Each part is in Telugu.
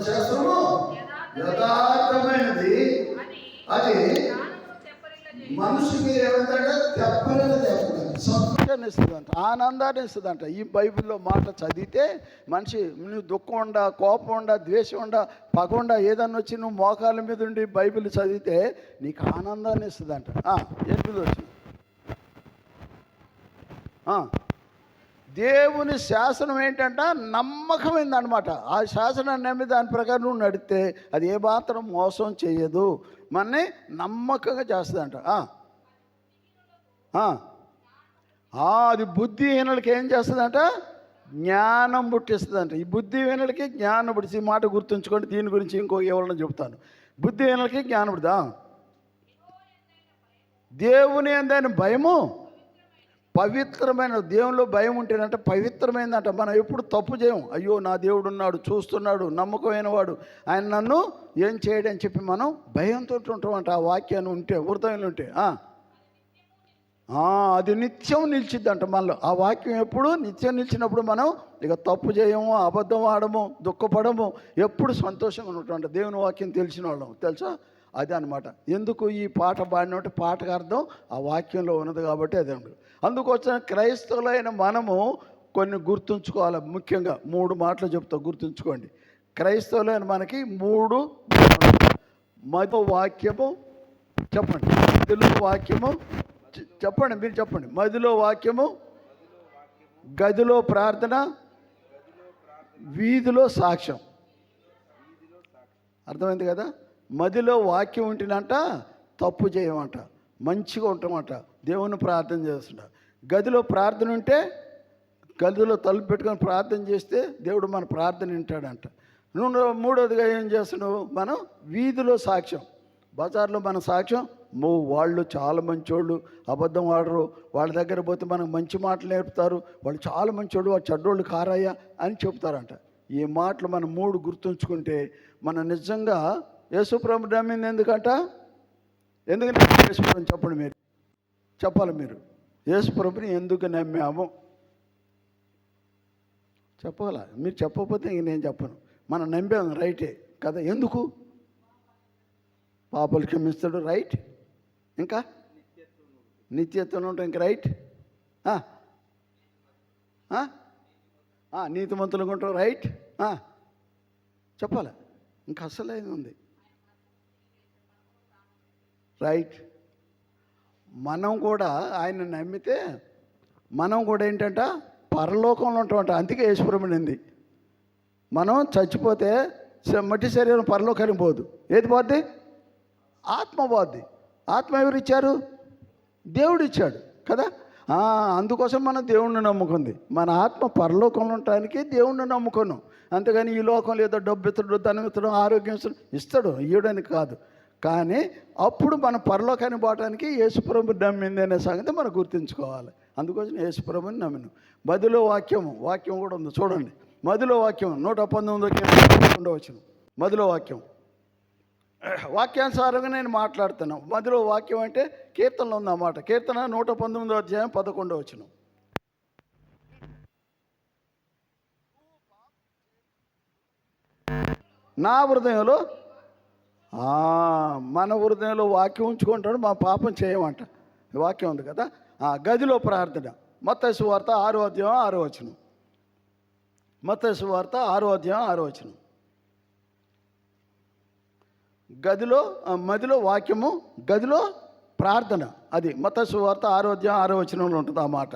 ధర్మశాస్త్రము యథార్థమైనది, అది మనిషికి ఏమంటే తెప్పలని చెప్పదంట, సంతోషాన్ని ఇస్తుందంట, ఆనందాన్ని ఇస్తుందంట. ఈ బైబిల్లో మాట చదివితే మనిషి, నువ్వు దుఃఖం ఉండా, కోపం ఉండా, ద్వేషం ఉండా, పగ ఉండా, ఏదన్నా వచ్చి నువ్వు మోకాల మీద ఉండి బైబిల్ చదివితే నీకు ఆనందాన్ని ఇస్తుందంట. ఏంటిది వచ్చి దేవుని శాసనం ఏంటంట, నమ్మకమైందనమాట. ఆ శాసనాన్ని నమ్మి దాని ప్రకారం నువ్వు నడితే అది ఏ మాత్రం మోసం చేయదు, మనని నమ్మకంగా చేస్తుందంట. అది బుద్ధిహీనులకి ఏం చేస్తుందంట, జ్ఞానం పుట్టిస్తుందంట. ఈ బుద్ధిహీనులకి జ్ఞానం పుట్టించి, ఈ మాట గుర్తుంచుకోండి. దీని గురించి ఇంకో ఎవరన్నా చెప్తాను. బుద్ధిహీనులకి జ్ఞానం పుడుతా, దేవుని అందైన భయము పవిత్రమైన, దేవునిలో భయం ఉంటేనంట పవిత్రమైందంట. మనం ఎప్పుడు తప్పు చేయం. అయ్యో నా దేవుడు ఉన్నాడు, చూస్తున్నాడు, నమ్మకమైన వాడు, ఆయన నన్ను ఏం చేయడని చెప్పి మనం భయంతో ఉంటామంట. ఆ వాక్యాన్ని ఉంటే, హృదయంలో ఉంటే అది నిత్యం నిలిచిద్దంట మనలో. ఆ వాక్యం ఎప్పుడు నిత్యం నిలిచినప్పుడు మనం ఇక తప్పు చేయము, అబద్ధం ఆడము, దుఃఖపడము, ఎప్పుడు సంతోషంగా ఉంటామంట. దేవుని వాక్యం తెలిసిన వాళ్ళం, తెలుసా? అదే అనమాట. ఎందుకు ఈ పాట పాడినట్టు, పాటకు అర్థం ఆ వాక్యంలో ఉన్నది కాబట్టి అదే ఉండదు. అందుకోసం క్రైస్తవులైన మనము కొన్ని గుర్తుంచుకోవాలి. ముఖ్యంగా 3 మాటలు చెప్తా, గుర్తుంచుకోండి. క్రైస్తవులైన మనకి 3 మధు వాక్యము చెప్పండి, మదిలో వాక్యము చెప్పండి, మీరు చెప్పండి. మదిలో వాక్యము, గదిలో ప్రార్థన, వీధిలో సాక్ష్యం. అర్థమైంది కదా? మదిలో వాక్యం ఉంటేనంట తప్పు చేయమంట, మంచిగా ఉంటామంట, దేవుని ప్రార్థన చేస్తుంట. గదిలో ప్రార్థన ఉంటే, గదిలో తలుపు పెట్టుకొని ప్రార్థన చేస్తే దేవుడు మన ప్రార్థన వింటాడంట. మూడోదిగా ఏం చేస్తున్నావు, మనం వీధిలో సాక్ష్యం, బజార్లో మన సాక్ష్యం. వాళ్ళు చాలా మంచోళ్ళు, అబద్ధం ఆడరు, వాళ్ళ దగ్గర పోతే మనకు మంచి మాటలు నేర్పుతారు, వాళ్ళు చాలా మంచోళ్ళు, వాళ్ళు చెడ్డోళ్ళు కారయ్యా అని చెప్తారంట. ఈ మాటలు మనం 3 గుర్తుంచుకుంటే మనం నిజంగా యేసుప్రభు నమ్మింది ఎందుకంట, ఎందుకు యేసుప్రభుని చెప్పండి, మీరు చెప్పాలి. మీరు యేసుప్రభుని ఎందుకు నమ్మాము చెప్పాలా? మీరు చెప్పకపోతే ఇంక నేను చెప్పను. మనం నమ్మాము, రైటే కదా. ఎందుకు? పాపలు క్షమిస్తాడు, రైట్. ఇంకా నిత్యత్వం ఉంటాం, ఇంక రైట్. నీతిమంతులుగా ఉంటాం, రైట్. చెప్పాలా? ఇంకా అసలు ఏది ఉంది, రైట్. మనం కూడా ఆయన నమ్మితే మనం కూడా ఏంటంట పరలోకంలో ఉంటామంట. అందుకే యేసుప్రభునింది, మనం చచ్చిపోతే మట్టి శరీరం పరలోకానికి పోదు. ఏది పోద్ది? ఆత్మ పోద్ది. ఆత్మ ఎవరు ఇచ్చారు? దేవుడు ఇచ్చాడు కదా. అందుకోసం మనం దేవుణ్ణి నమ్ముకుంది. మన ఆత్మ పరలోకంలో ఉండటానికి దేవుణ్ణి నమ్ముకున్నాం. అంతేగాని ఈ లోకంలో ఏదో డబ్బు ఇస్తాడు, ధనం ఇస్తాడు, ఆరోగ్యం ఇస్తాడు, ఇవ్వడానికి కాదు. కానీ అప్పుడు మనం పరలోకానికి పోవడానికి యేసుప్రభు నమ్మింది అనే సంగతి మనం గుర్తుంచుకోవాలి. అందుకోసం యేసుప్రభుని నమ్మిను. మదిలో వాక్యం కూడా ఉంది, చూడండి. మదిలో వాక్యం 119 వచ్చిన మదిలో వాక్యానుసారంగా నేను మాట్లాడుతున్నాను. మదిలో వాక్యం అంటే కీర్తనలో ఉందన్నమాట. కీర్తన 119 వచ్చిన నా హృదయంలో, మన హృదయంలో వాక్యం ఉంచుకుంటాడు, మా పాపం చేయమంట. వాక్యం ఉంది కదా. గదిలో ప్రార్థన, మత్తయి సువార్త 6వ అధ్యాయం 6వ వచనం. మత్తయి సువార్త 6వ అధ్యాయం 6వ వచనం. మదిలో వాక్యము, గదిలో ప్రార్థన. అది మత్తయి సువార్త 6వ అధ్యాయం 6వ వచనంలో ఉంటుంది ఆ మాట.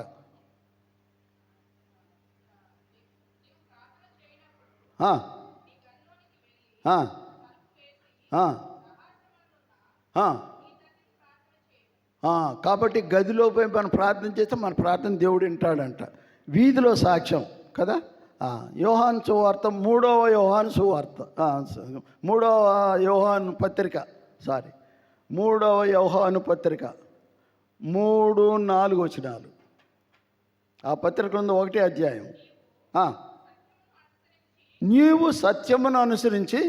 కాబట్టి గదిలో పోయి మనం ప్రార్థన చేస్తే మన ప్రార్థన దేవుడు వింటాడంట. వీధిలో సాక్ష్యం కదా. యోహాను సువార్త 3వ యోహాను సువార్త 3వ యోహాను పత్రిక 3వ యోహాను పత్రిక 3-4 వచనాలు. ఆ పత్రికలో ఉంది 1వ అధ్యాయం. నీవు సత్యమును అనుసరించి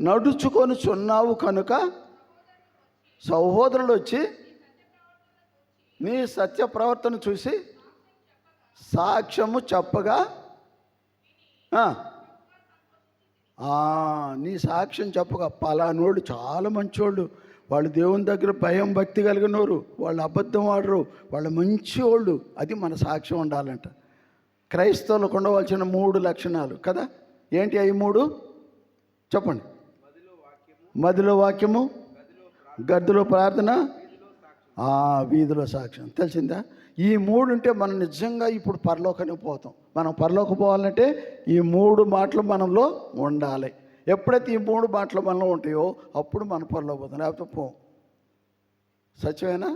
నడుచుకొనుచున్నావు కనుక సహోదరులు వచ్చి నీ సత్య ప్రవర్తన చూసి సాక్ష్యము చెప్పగా నీ సాక్ష్యం చెప్పక పలానోళ్ళు చాలా మంచోళ్ళు, వాళ్ళు దేవుని దగ్గర భయం భక్తి కలిగినోరు, వాళ్ళు అబద్ధం ఆడరు, వాళ్ళు మంచివాళ్ళు. అది మన సాక్ష్యం ఉండాలంట. క్రైస్తవులకు ఉండవలసిన 3 లక్షణాలు కదా. ఏంటి అవి 3? చెప్పండి. మదిలో వాక్యము, గదిలో ప్రార్థన, వీధిలో సాక్ష్యం. తెలిసిందా? ఈ 3 ఉంటే మనం నిజంగా ఇప్పుడు పరలోకానికి పోతాం. మనం పరలోకి పోవాలంటే ఈ 3 మాటలు మనలో ఉండాలి. ఎప్పుడైతే ఈ 3 మాటలు మనలో ఉంటాయో అప్పుడు మనం పరలోకి పోతాం, లేకపోతే పోం. సత్యమేనా?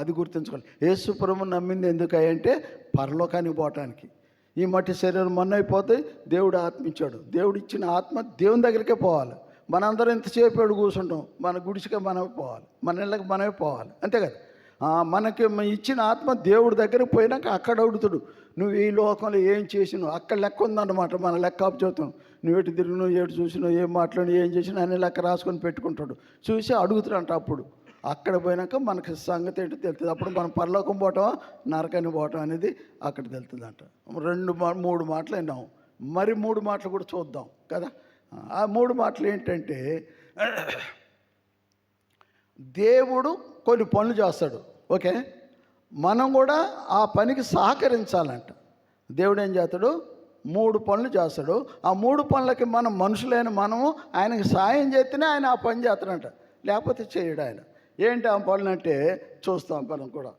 అది గుర్తుంచుకోవాలి. యేసు ప్రభువుని నమ్మింది ఎందుకంటే పరలోకానికి పోవటానికి. ఈ మట్టి శరీరం మన్నైపోతే దేవుడు ఆత్మ ఇచ్చాడు. దేవుడు ఇచ్చిన ఆత్మ దేవుని దగ్గరికే పోవాలి. మనందరం ఇంతసేపు ఏడు కూర్చుంటాం, మన గుడిసికే మనమే పోవాలి, మన ఇళ్ళకి మనమే పోవాలి, అంతే కదా. మనకి ఇచ్చిన ఆత్మ దేవుడి దగ్గరికి పోయినాక అక్కడ అడుగుతాడు, నువ్వు ఈ లోకంలో ఏం చేసినావు, అక్కడ లెక్క ఉందన్నమాట. మన లెక్క చెబుతాం. నువ్వు ఎటు తిరిగినావు, ఎటు చూసినావు, ఏం మాట్లాడినావు, ఏం చేసినా అన్ని లెక్క రాసుకొని పెట్టుకుంటాడు. చూసి అడుగుతాడంట. అప్పుడు అక్కడ పోయినాక మనకి సంగతి ఏంటో తెలుస్తుంది. అప్పుడు మనం పరలోకం పోవటం నరకాన్ని పోవటం అనేది అక్కడ తెలుస్తుందంట. 3 మాటలు విన్నాము. మరి 3 మాటలు కూడా చూద్దాం కదా. ఆ 3 మాటలు ఏంటంటే, దేవుడు కొన్ని పనులు చేస్తాడు, ఓకే, మనం కూడా ఆ పనికి సహకరించాలంట. దేవుడు ఏం చేస్తాడు? 3 పనులు చేస్తాడు. ఆ 3 పనులకి మనం మనుషులైన మనము ఆయనకి సాయం చేస్తేనే ఆయన ఆ పని చేస్తాడంట, లేకపోతే చేయడు ఆయన. ఏంటి ఆ పనులు అంటే చూస్తాం మనం కూడా.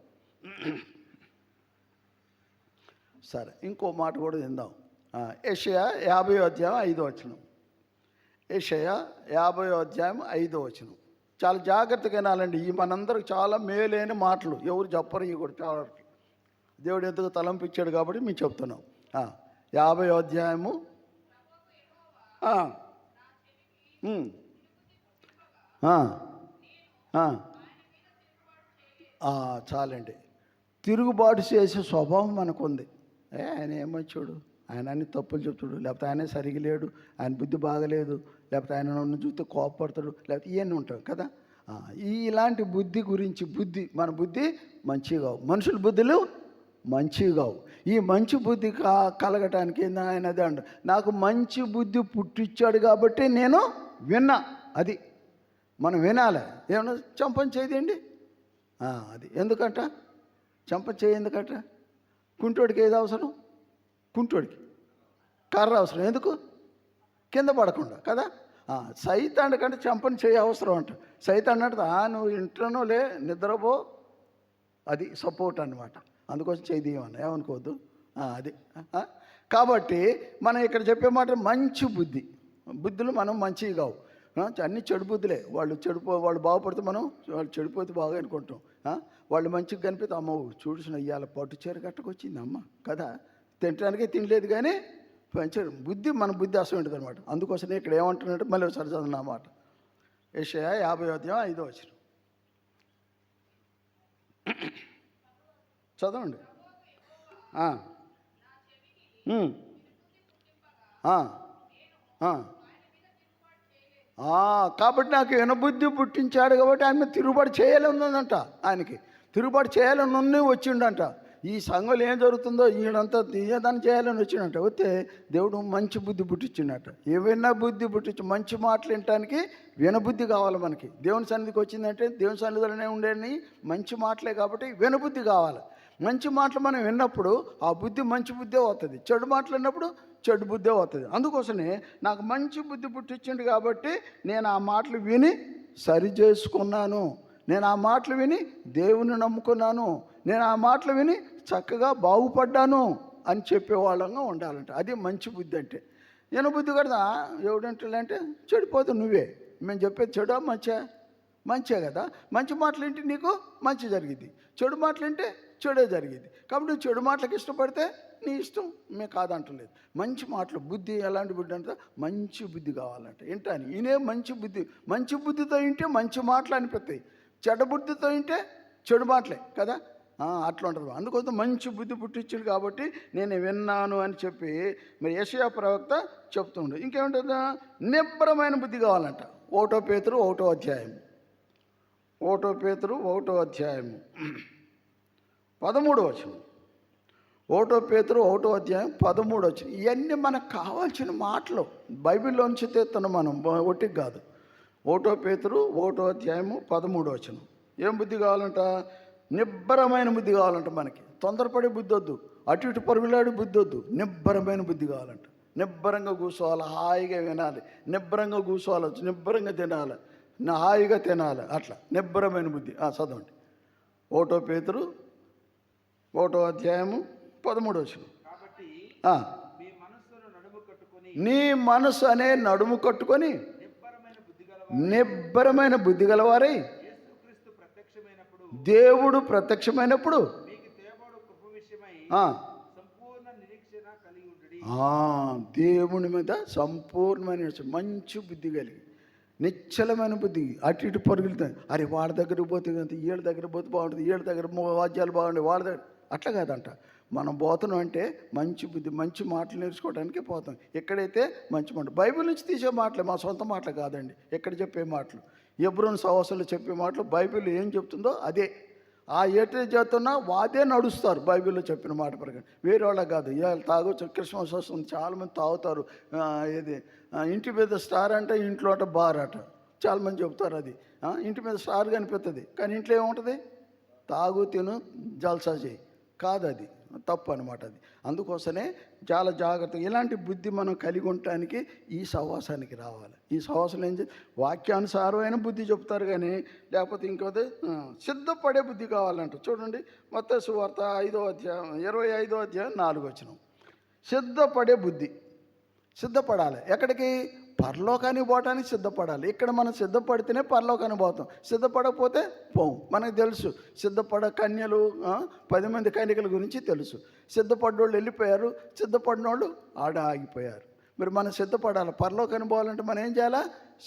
సరే, ఇంకో మాట కూడా విందాం. యెషయా 50వ అధ్యాయం 5వ వచనం. యెషయా 50వ అధ్యాయం 5వ వచనం. చాలా జాగ్రత్తగా వినాలండి. ఈ మనందరికి చాలా మేలైన మాటలు, ఎవరు చెప్పరు. ఇవి కూడా చాలా దేవుడు ఎందుకు తలంపించాడు కాబట్టి మేము చెప్తున్నాం. 50వ అధ్యాయము చాలండి. తిరుగుబాటు చేసే స్వభావం మనకుంది. ఆయన ఏమొచ్చాడు, ఆయన అన్ని తప్పులు చెప్తాడు, లేకపోతే ఆయనే సరిగా లేడు, ఆయన బుద్ధి బాగలేదు, లేకపోతే ఆయన నన్ను చూస్తే కోపపడతాడు, లేకపోతే ఇవన్నీ ఉంటాయి కదా. ఇలాంటి బుద్ధి గురించి, మన బుద్ధి మంచిగా కావు, మనుషుల బుద్ధులు మంచివి కావు. ఈ మంచి బుద్ధి కలగటానికి ఆయన అదే అంట, నాకు మంచి బుద్ధి పుట్టించాడు కాబట్టి నేను విన్నా. అది మనం వినాలి. ఏమన్నా చంపని చేయదండి. అది ఎందుకంట చంప చేయి ఎందుకంట? కుంటోడికి ఏది అవసరం? కుంటోడికి కర్ర అవసరం. ఎందుకు? కింద పడకుండా కదా. సైతాన్ కంటే చంపని చేయి అవసరం అంట. సైతాన్ అంటే నువ్వు ఇంట్లోనో లే, నిద్రపో, అది సపోర్ట్ అన్నమాట. అందుకోసం చేయదీయమన్నా, ఏమనుకోవద్దు. అది కాబట్టి మనం ఇక్కడ చెప్పే మాట మంచి బుద్ధులు మనం మంచివి కావు, అన్నీ చెడు బుద్ధులే. వాళ్ళు బాగుపడితే వాళ్ళు చెడిపోతే బాగా అనుకుంటాం. వాళ్ళు మంచిగా కనిపిస్తే అమ్మ చూసిన ఇవాళ పట్టు చీర కట్టుకొచ్చింది అమ్మ కదా, తినడానికే తినలేదు కానీ మంచి బుద్ధి, మన బుద్ధి అసలు ఉంటుంది అనమాట. అందుకోసం ఇక్కడ ఏమంటున్నట్టు మళ్ళీ ఒకసారి చదువుతున్న మాట. యెషయా 50వ అధ్యాయం 5వ వచనం చదవండి. కాబట్టి నాకు వినబుద్ధి పుట్టించాడు కాబట్టి ఆయన తిరుగుబాటు చేయాలనుందంట. ఆయనకి తిరుగుబాటు చేయాలని వచ్చిండంట. ఈ సంఘంలో ఏం జరుగుతుందో ఈయనంతా తీయదాన్ని చేయాలని వచ్చిండంట. వస్తే దేవుడు మంచి బుద్ధి పుట్టించిండట. ఏవైనా బుద్ధి పుట్టించి మంచి మాటలు వినటానికి వినబుద్ధి కావాలి మనకి. దేవుని సన్నిధికి వచ్చిందంటే దేవుని సన్నిధిలోనే ఉండేని మంచి మాటలే కాబట్టి వినబుద్ధి కావాలి. మంచి మాటలు మనం విన్నప్పుడు ఆ బుద్ధి మంచి బుద్ధే వస్తుంది, చెడు మాటలు విన్నప్పుడు చెడు బుద్ధే వస్తుంది. అందుకోసమే నాకు మంచి బుద్ధి పుట్టించిండు కాబట్టి నేను ఆ మాటలు విని సరి చేసుకున్నాను, నేను ఆ మాటలు విని దేవుని నమ్ముకున్నాను, నేను ఆ మాటలు విని చక్కగా బాగుపడ్డాను అని చెప్పేవాళ్ళంగా ఉండాలంట. అది మంచి బుద్ధి అంటే. బుద్ధి కదా ఎవడంటే చెడిపోతే నువ్వే. మేము చెప్పేది చెడా మంచే కదా. మంచి మాటలు వింటే నీకు మంచి జరిగింది, చెడు మాటలు వింటే చెడే జరిగింది. కాబట్టి నువ్వు చెడు మాటలకు ఇష్టపడితే నీ ఇష్టం, మేము కాదంటలేదు. మంచి మాటలు, బుద్ధి ఎలాంటి బుద్ధి అంటే మంచి బుద్ధి కావాలంటే ఏంటని ఈయనే మంచి బుద్ధితో వింటే మంచి మాటలు అనిపిస్తాయి, చెడ్డ బుద్ధితో వింటే చెడు మాటలే కదా. అట్లా ఉంటుంది. అందుకోసం మంచి బుద్ధి పుట్టించాడు కాబట్టి నేను విన్నాను అని చెప్పి మరి యెషయా ప్రవక్త చెప్తుండే. ఇంకేముంటుందా? నిబ్బరమైన బుద్ధి కావాలంట. 1 పేతురు 1వ అధ్యాయం 1 పేతురు 1వ అధ్యాయము 13వ వచనం. ఒకటో పేతురు 1వ అధ్యాయం 13 వచ్చిన. ఇవన్నీ మనకు కావాల్సిన మాటలు, బైబిల్లో నుంచి తెస్తున్నాం మనం, ఒట్టికి కాదు. 1 పేతురు 1వ అధ్యాయము 13 వచ్చిన. ఏం బుద్ధి కావాలంట? నిబ్బరమైన బుద్ధి కావాలంట. మనకి తొందరపడే బుద్ధి వద్దు, అటు ఇటు పరుగులాడి బుద్ధి వద్దు, నిబ్బరమైన బుద్ధి కావాలంట. నిబ్బరంగా కూర్చోవాలి, హాయిగా వినాలి, నిబ్బరంగా కూర్చోవాలి, నిబ్బరంగా తినాలి, హాయిగా తినాలి, అట్లా నిబ్బరమైన బుద్ధి. చదవండి 1 పేతురు 1వ అధ్యాయము 13 వచ్చిన. నీ మనసు అనే నడుము కట్టుకొని నిబ్బరమైన బుద్ధి గలవారై దేవుడు ప్రత్యక్షమైనప్పుడు దేవుని మీద సంపూర్ణమైన మంచి బుద్ధి కలిగి, నిశ్చలమైన బుద్ధి, అటు ఇటు పరుగులుతాయి. అరే వాళ్ళ దగ్గరికి పోతే వీళ్ళ దగ్గర పోతే బాగుంటుంది, వీళ్ళ దగ్గర వాద్యాలు బాగుంటాయి, వాళ్ళ దగ్గర అట్లా కాదంట. మనం పోతున్నాం అంటే మంచి బుద్ధి, మంచి మాటలు నేర్చుకోవడానికే పోతాం. ఎక్కడైతే మంచి మాట, బైబిల్ నుంచి తీసే మాటలే, మా సొంత మాటలు కాదండి. ఎక్కడ చెప్పే మాటలు, హెబ్రోను సహవాసాలు చెప్పే మాటలు, బైబిల్ ఏం చెప్తుందో అదే. ఏటే చేస్తున్నా వాదే నడుస్తారు బైబిల్లో చెప్పిన మాట ప్రకారం, వేరే వాళ్ళకి కాదు. ఇవాళ తాగొచ్చు, క్రిస్మస్ వస్తుంది, చాలామంది తాగుతారు. ఇది ఇంటి మీద స్టార్ అంటే ఇంట్లో అట బార్ అట, చాలామంది చెప్తారు. అది ఇంటి మీద స్టార్ కనిపిస్తుంది, కానీ ఇంట్లో ఏముంటుంది? తాగు, తిను, జల్సా చేయి. కాదు, అది తప్పు అనమాట. అది అందుకోసమే చాలా జాగ్రత్తగా ఇలాంటి బుద్ధి మనం కలిగి ఉండటానికి ఈ సహవాసానికి రావాలి. ఈ సహవాసం ఏం వాక్యానుసారమైన బుద్ధి చెప్తారు, కానీ లేకపోతే ఇంకోది సిద్ధపడే బుద్ధి కావాలంట. చూడండి మత్తయి సువార్త 5వ అధ్యాయం 25వ అధ్యాయం 4 వచనం. సిద్ధపడే బుద్ధి, సిద్ధపడాలి. ఎక్కడికి? పరలోకానికి పోవటానికి సిద్ధపడాలి. ఇక్కడ మనం సిద్ధపడితేనే పరలోకానికి పోతాం, సిద్ధపడకపోతే పోం. మనకు తెలుసు సిద్ధపడ కన్యలు 10 మంది కన్యకల గురించి తెలుసు. సిద్ధపడ్డోళ్ళు వెళ్ళిపోయారు, సిద్ధపడిన వాళ్ళు ఆడ ఆగిపోయారు. మరి మనం సిద్ధపడాలి. పరలోకానికి పోవాలంటే మనం ఏం చేయాలా?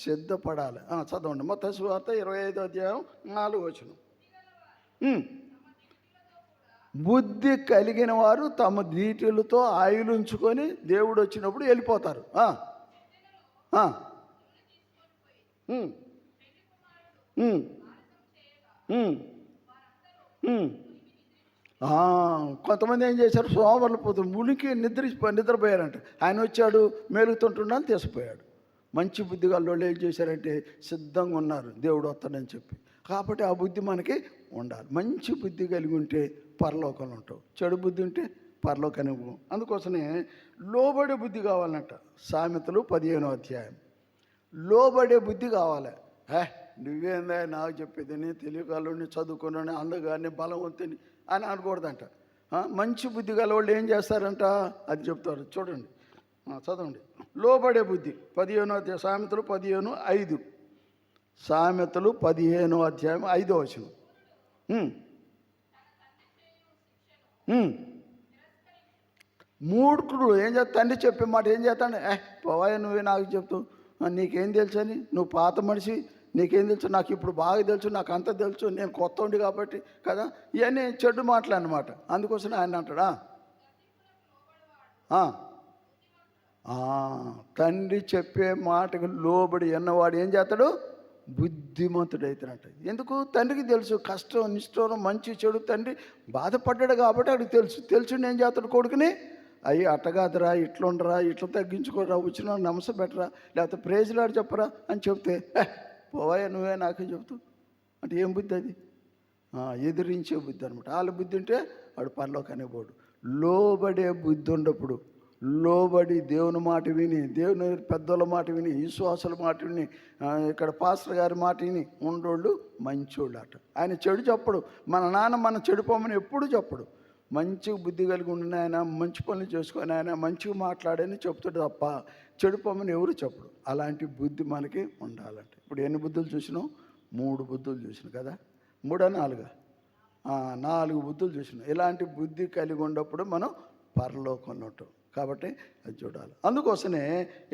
సిద్ధపడాలి. చదవండి మత్తయి సువార్త 25వ అధ్యాయం 4 వచనం. బుద్ధి కలిగిన వారు తమ నీటిలతో ఆయులుంచుకొని దేవుడు వచ్చినప్పుడు వెళ్ళిపోతారు. కొంతమంది ఏం చేశారు? సోమవారం పోతు మునికి నిద్రపోయారంట. ఆయన వచ్చాడు, మేలుగుతుంటున్నాను తీసిపోయాడు. మంచి బుద్ధి వాళ్ళు ఏం చేశారంటే సిద్ధంగా ఉన్నారు దేవుడు వస్తాడని చెప్పి. కాబట్టి ఆ బుద్ధి మనకి ఉండాలి. మంచి బుద్ధి కలిగి ఉంటే పరలోకంలో ఉంటావు, చెడు బుద్ధి ఉంటే పరలోకానికి పోవు. అందుకోసమే లోబడే బుద్ధి కావాలంట. సామెతలు 15వ అధ్యాయం. లోబడే బుద్ధి కావాలి. నువ్వేందా నాకు చెప్పేది, నేను తెలియకాలని, చదువుకున్నాను, అందగాని, బలవంతుని అని అనకూడదంట. మంచి బుద్ధి గల వాళ్ళు ఏం చేస్తారంట? అది చెప్తారు. చూడండి, చదవండి. లోబడే బుద్ధి 15వ అధ్యాయం, సామెతలు 15:5. సామెతలు 15వ అధ్యాయం 5వ వచనం. మూర్ఖుడు ఏం చేస్తా? తండ్రి చెప్పే మాట ఏం చేస్తాడు? పోవాయ, నువ్వే నాకు చెప్తావు, నీకేం తెలుసు అని, నువ్వు పాత మనిషి, నీకేం తెలుసు, నాకు ఇప్పుడు బాగా తెలుసు, నాకు అంత తెలుసు, నేను కొత్త ఉండి కాబట్టి కదా. ఇవన్నీ చెడు మాటలు అన్నమాట. అందుకోసం ఆయన అంటాడా, తండ్రి చెప్పే మాటకు లోబడి ఎన్నవాడు ఏం చేస్తాడు? బుద్ధిమంతుడు అవుతాడంట. ఎందుకు? తండ్రికి తెలుసు కష్టం, నిష్ఠూరం, మంచి చెడు. తండ్రి బాధపడ్డాడు కాబట్టి అడిగి తెలుసు ఏం చేస్తాడు? కొడుకుని అట్టగాదురా, ఇట్లుండరా, ఇట్లా తగ్గించుకోరా, వచ్చిన నమస్త పెట్టరా, లేకపోతే ప్రేజ్లాడు చెప్పరా అని చెప్తే పోవాయ, నువ్వే నాకే చెప్తావు అంటే ఏం బుద్ధి అది? ఎదిరించే బుద్ధి అనమాట. వాళ్ళ బుద్ధి ఉంటే వాడు పరలోకానికి పోడు. లోబడే బుద్ధి ఉన్నప్పుడు, లోబడి దేవుని మాట విని, దేవుని పెద్దోళ్ళ మాట విని, విశ్వాసుల మాట విని, ఇక్కడ పాస్టర్ గారి మాట విని ఉండోళ్ళు మంచోళ్ళు అట. ఆయన చెడు చెప్పడు. మన నాన్న మన చెడిపోమని ఎప్పుడు చెప్పడు. మంచిగా బుద్ధి కలిగి ఉండిన ఆయన, మంచి పనులు చేసుకొని ఆయన మంచిగా మాట్లాడని చెప్తాడు తప్ప చెడిపోమని ఎవరు చెప్పడు. అలాంటి బుద్ధి మనకి ఉండాలంటే. ఇప్పుడు ఎన్ని బుద్ధులు చూసినాం? 3 బుద్ధులు చూసినాం కదా. 3 4 బుద్ధులు చూసినాం. ఇలాంటి బుద్ధి కలిగి ఉన్నప్పుడు మనం పరలోకంలో ఉంటాం. కాబట్టి అది చూడాలి. అందుకోసమే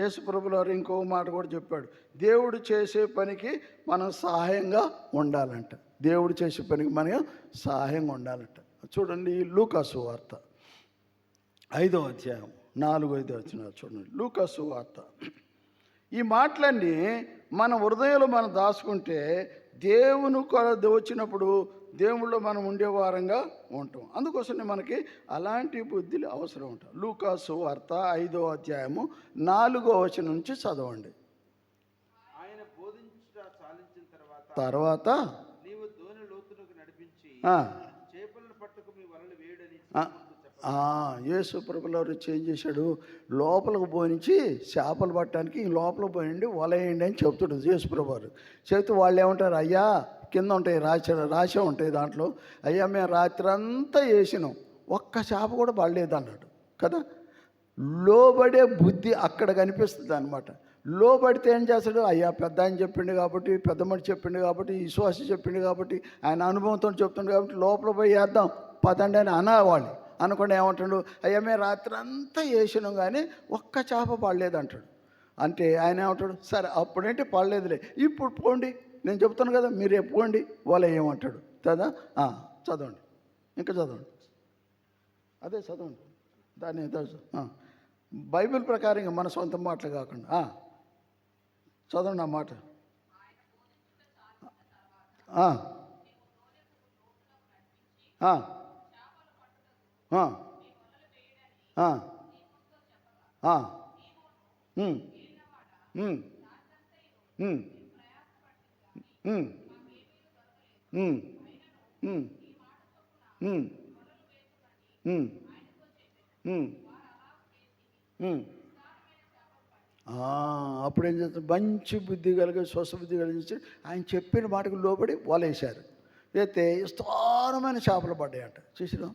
యేసుప్రభుల వారు ఇంకో మాట కూడా చెప్పాడు, దేవుడు చేసే పనికి మనం సహాయంగా ఉండాలంట. దేవుడు చేసే పనికి మనం సహాయంగా ఉండాలంట. చూడండి లూకాసు వార్త 5వ అధ్యాయం 4-5 వచనాలు చూడండి. లూకాసు వార్త. ఈ మాటలన్నీ మన హృదయంలో మనం దాచుకుంటే దేవుని కొరకు వచ్చినప్పుడు దేవుళ్ళో మనం ఉండే వారంగా ఉంటాం. అందుకోసమే మనకి అలాంటి బుద్ధులు అవసరం ఉంటాయి. లూకాసు వార్త 5వ అధ్యాయము 4వ వచనం నుంచి చదవండి. ఆయన బోధించుట చాలించిన తర్వాత నీవు దోణి లోతునకు నడిపించి చేపలను పట్టుకు మీ వలలు వేయడని యేసు ప్రభువారు ఏం చేశాడు, లోపలికి పోయించి చేపలు పట్టడానికి లోపలికి పోయండి వల వేయండి అని చెప్తాడు యేసు ప్రభువారు. చెబితే వాళ్ళు ఏమంటారు, అయ్యా కింద ఉంటాయి రాసే ఉంటాయి దాంట్లో, అయ్యా మేము రాత్రి అంతా వేసినాం ఒక్క చేప కూడా పడలేదు అన్నాడు కదా. లోబడే బుద్ధి అక్కడ కనిపిస్తుంది అనమాట. లోబడితే ఏం చేస్తాడు, అయ్యా పెద్ద ఆయన చెప్పిండు కాబట్టి, పెద్ద మనిషి చెప్పిండు కాబట్టి, విశ్వాసి చెప్పిండు కాబట్టి, ఆయన అనుభవంతో చెప్తుండు కాబట్టి లోపల పోయి వేద్దాం పదండి అని అనేవాళ్ళు. అనుకోండి ఏమంటాడు, అయ్యా మేము రాత్రి అంతా వేసినాం కానీ ఒక్క చేప పడలేదు అంటాడు. అంటే ఆయన ఏమంటాడు, సరే అప్పుడేంటి పడలేదులే, ఇప్పుడు పోండి నేను చెప్తాను కదా మీరు రేపు పోండి వాళ్ళ ఏమంటాడు కదా. చదవండి, ఇంకా చదవండి, అదే చదవండి దాన్ని బైబిల్ ప్రకారంగా మన సొంత మాటలు కాకుండా చదవండి ఆ మాట. అప్పుడు ఏం చేస్తారు, మంచి బుద్ధి కలిగి స్వస్థబుద్ధి కలిగించి ఆయన చెప్పిన మాటకు లోబడి వలేశారు. అయితే విస్తారమైన చేపలు పడ్డాయంట. చూసినా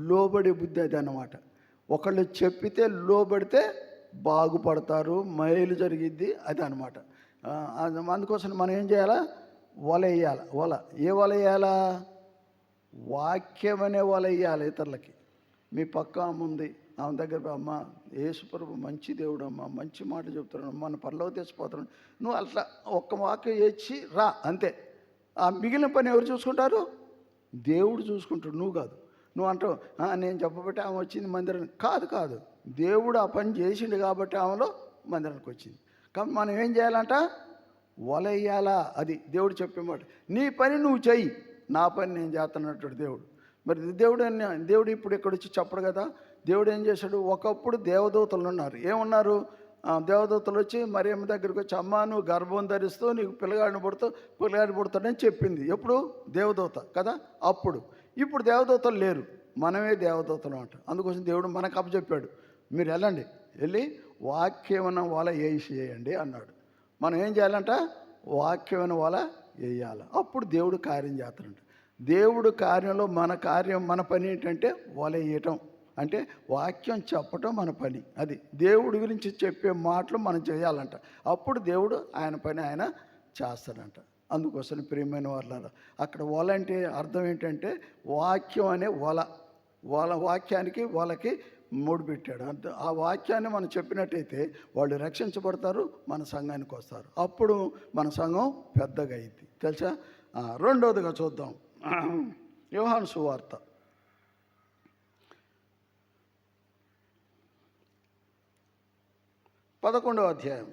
లోబడి బుద్ధి అది అన్నమాట. ఒకళ్ళు చెప్పితే లోబడితే బాగుపడతారు, మేలు జరిగిద్ది అది అనమాట. అందుకోసం మనం ఏం చేయాలా, వల వేయాలి. వల ఏ వల వేయాలా, వాక్యం అనే వల వేయాలి ఇతరులకి. మీ పక్క అమ్మ ఉంది, ఆమె దగ్గర అమ్మ యేసుప్రభు మంచి దేవుడు అమ్మ, మంచి మాట చెప్తున్నాడు, మన పరలోకి తెచ్చిపోతున్నాడు, నువ్వు అట్లా ఒక్క వాక్యం వేసి రా అంతే. ఆ మిగిలిన పని ఎవరు చూసుకుంటారు, దేవుడు చూసుకుంటాడు, నువ్వు కాదు. నువ్వు అంటావు నేను చెప్పబట్టి ఆమె వచ్చింది మందిరానికి, కాదు దేవుడు ఆ పని చేసిండు కాబట్టి ఆమెలో మందిరానికి వచ్చింది. కాబట్టి మనం ఏం చేయాలంట, వలయ్యాలా, అది దేవుడు చెప్పేమాట. నీ పని నువ్వు చెయ్యి, నా పని నేను చేస్తున్నట్టు దేవుడు. మరి దేవుడు ఇప్పుడు ఇక్కడ వచ్చి చెప్పడు కదా. దేవుడు ఏం చేశాడు, ఒకప్పుడు దేవదూతలు ఉన్నారు. ఏమన్నారు, దేవదూతలు వచ్చి మరియమ్మ దగ్గరికి వచ్చి, అమ్మ నువ్వు గర్భం ధరిస్తూ నీకు పిల్లగాడిని పుడతాడని చెప్పింది. ఎప్పుడు, దేవదూత కదా అప్పుడు. ఇప్పుడు దేవదూతలు లేరు, మనమే దేవదూతలు అంట. అందుకోసం దేవుడు మనకు అప్పచెప్పాడు, మీరు వెళ్ళి వాక్యమైన వల వేసేయండి అన్నాడు. మనం ఏం చేయాలంట, వాక్యమైన వల వేయాలి. అప్పుడు దేవుడు కార్యం చేస్తాడంట. దేవుడు కార్యంలో మన పని ఏంటంటే వల వేయటం, అంటే వాక్యం చెప్పటం మన పని. అది దేవుడి గురించి చెప్పే మాటలు మనం చేయాలంట. అప్పుడు దేవుడు ఆయన పని ఆయన చేస్తాడంట. అందుకోసం ప్రియమైన వాళ్ళ అక్కడ వల అంటే అర్థం ఏంటంటే వాక్యం అనే వల వాక్యానికి వలకి మూడు పెట్టాడు. ఆ వాక్యాన్ని మనం చెప్పినట్టయితే వాళ్ళు రక్షించబడతారు, మన సంఘానికి వస్తారు. అప్పుడు మన సంఘం పెద్దగా అయింది తెలుసా. రెండవదిగా చూద్దాం, యోహాను సువార్త 11వ అధ్యాయం